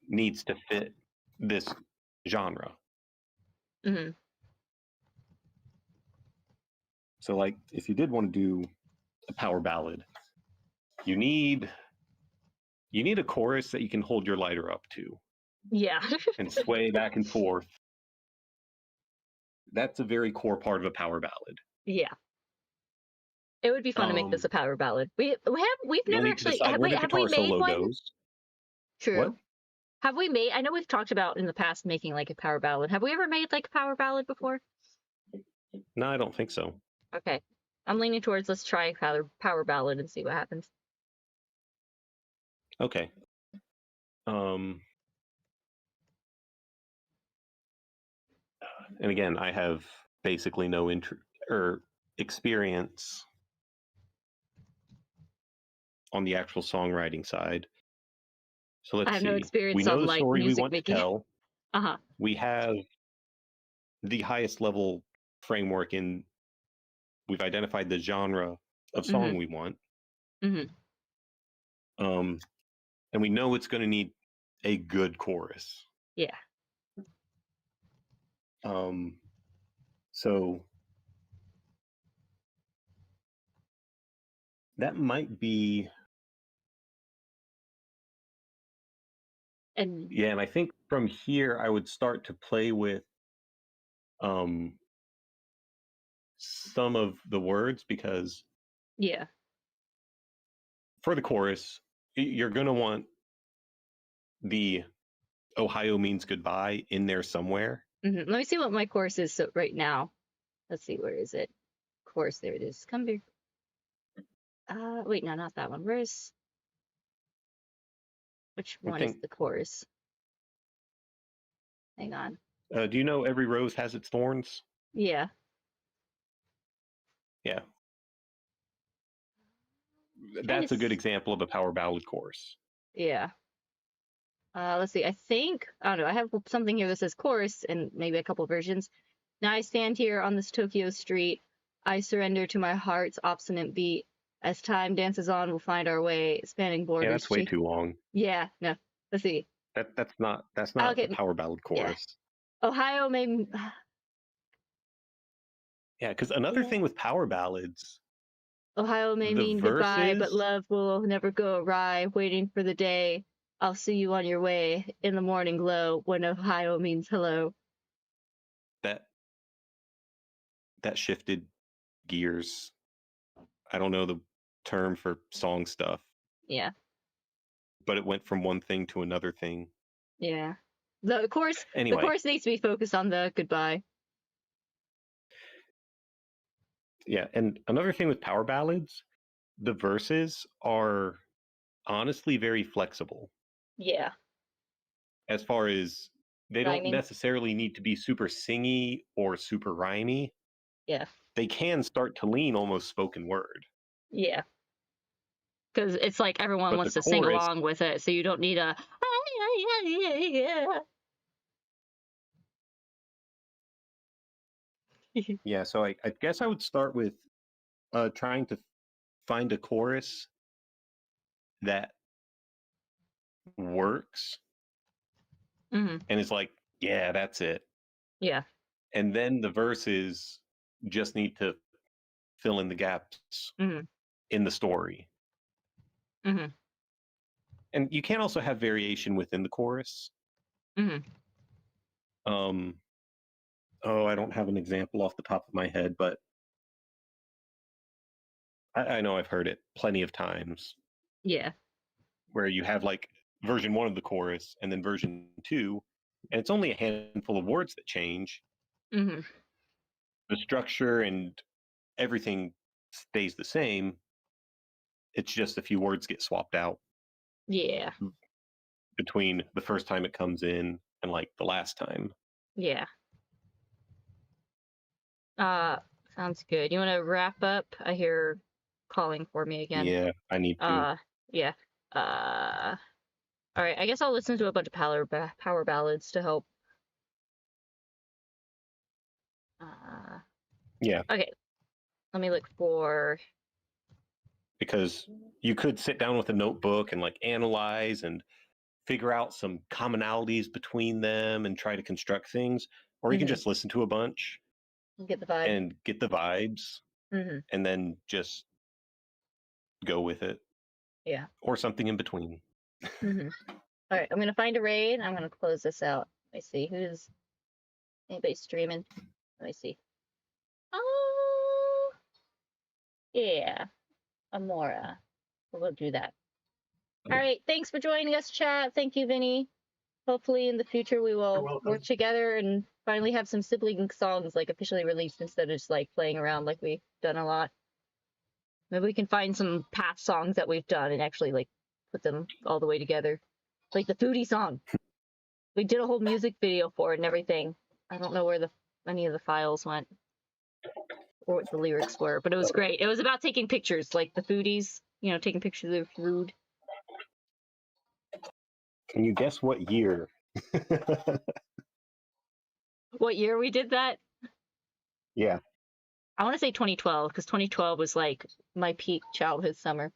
needs to fit this genre. So, like, if you did want to do a power ballad, you need a chorus that you can hold your lighter up to. Yeah. And sway back and forth. that's a very core part of a power ballad. Yeah. It would be fun to make this a power ballad. We've never actually have we made one? Goes. True. What? Have we made? I know we've talked about in the past making like a power ballad. Have we ever made like a power ballad before? No, I don't think so. Okay, I'm leaning towards let's try power ballad and see what happens. Okay. And again, I have basically no experience on the actual songwriting side. So let's see. I have no experience we know on the like story music we want making. to tell. Uh-huh. We have the highest level framework in. We've identified the genre of song we want. Mm-hmm. And we know it's going to need a good chorus. Yeah. So that might be. And I think from here I would start to play with some of the words, because for the chorus you're going to want the Ohio means goodbye in there somewhere. Let me see what my chorus is right now. Let's see, where is it? Chorus, there it is. Come here. Wait, no, not that one. Which one is the chorus? Hang on. Do you know every rose has its thorns? Yeah. Yeah. That's a good example of a power ballad chorus. Yeah. Let's see. I don't know. I have something here that says chorus and maybe a couple versions. Now I stand here on this Tokyo street. I surrender to my heart's obstinate beat. As time dances on, we'll find our way, spanning borders. Yeah, that's way too long. Yeah, no. Let's see. That's not a power ballad chorus. Yeah. Ohio made. Yeah, because another thing with power ballads. Ohio may mean goodbye, but love will never go awry. Waiting for the day, I'll see you on your way in the morning glow. When Ohio means hello. That shifted gears. I don't know the term for song stuff. Yeah. But it went from one thing to another thing. Yeah. The chorus needs to be focused on the goodbye. Yeah, and another thing with power ballads, the verses are honestly very flexible. Yeah. As far as they don't necessarily need to be super singy or super rhymey. Yeah. They can start to lean almost spoken word. Yeah. Because it's like everyone wants to sing along with it, so you don't need a. Yeah, so I guess I would start with trying to find a chorus that works and it's like, yeah, that's it. Yeah. And then the verses just need to fill in the gaps in the story. And you can also have variation within the chorus. I don't have an example off the top of my head, but I know I've heard it plenty of times. Yeah. Where you have like version 1 of the chorus and then version 2, and it's only a handful of words that change. The structure and everything stays the same. It's just a few words get swapped out. Yeah. Between the first time it comes in and like the last time. Yeah. Sounds good. You want to wrap up? I hear calling for me again. Yeah, I need to. Yeah. All right. I guess I'll listen to a bunch of power ballads to help. Yeah. Okay. Let me look for. Because you could sit down with a notebook and like analyze and figure out some commonalities between them and try to construct things, or you can just listen to a bunch. Get the vibe. And get the vibes. And then just go with it. Yeah. Or something in between. All right, I'm gonna find a raid. I'm gonna close this out. Let me see anybody streaming. Let me see. Oh, yeah. Amora. We'll do that. All right. Thanks for joining us, chat. Thank you, Vinny. Hopefully in the future we will work together and finally have some sibling songs like officially released instead of just like playing around like we've done a lot. Maybe we can find some past songs that we've done and actually like put them all the way together. Like the foodie song. We did a whole music video for it and everything. I don't know where any of the files went or what the lyrics were, but it was great. It was about taking pictures, like the foodies, you know, taking pictures of their food. Can you guess what year? What year we did that? Yeah. I want to say 2012, because 2012 was like my peak childhood summer.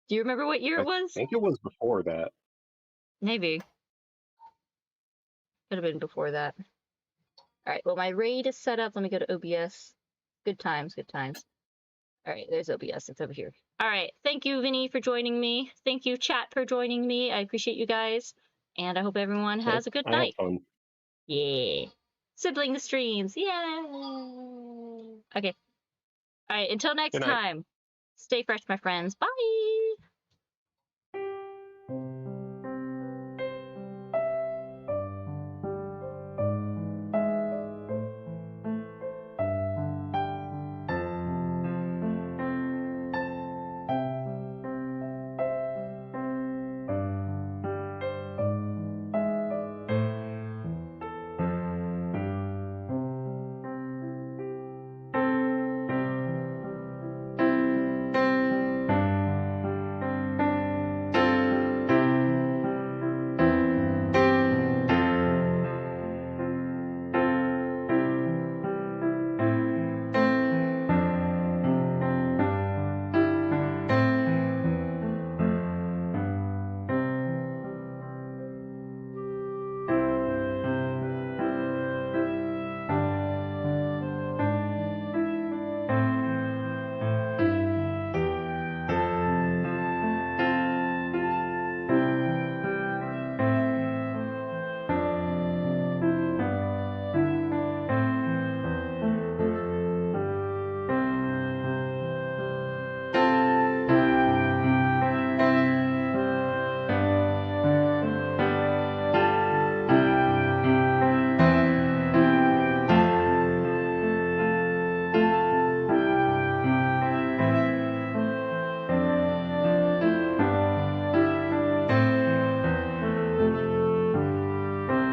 Do you remember what year it was? I think it was before that. Maybe. Could have been before that. All right, well, my raid is set up. Let me go to OBS. Good times, good times. All right, there's OBS. It's over here. All right, thank you, Vinny, for joining me. Thank you, chat, for joining me. I appreciate you guys, and I hope everyone has a good night. I had fun. Yeah. Sibling streams. Yeah. Okay. All right, until next time, stay fresh, my friends. Bye.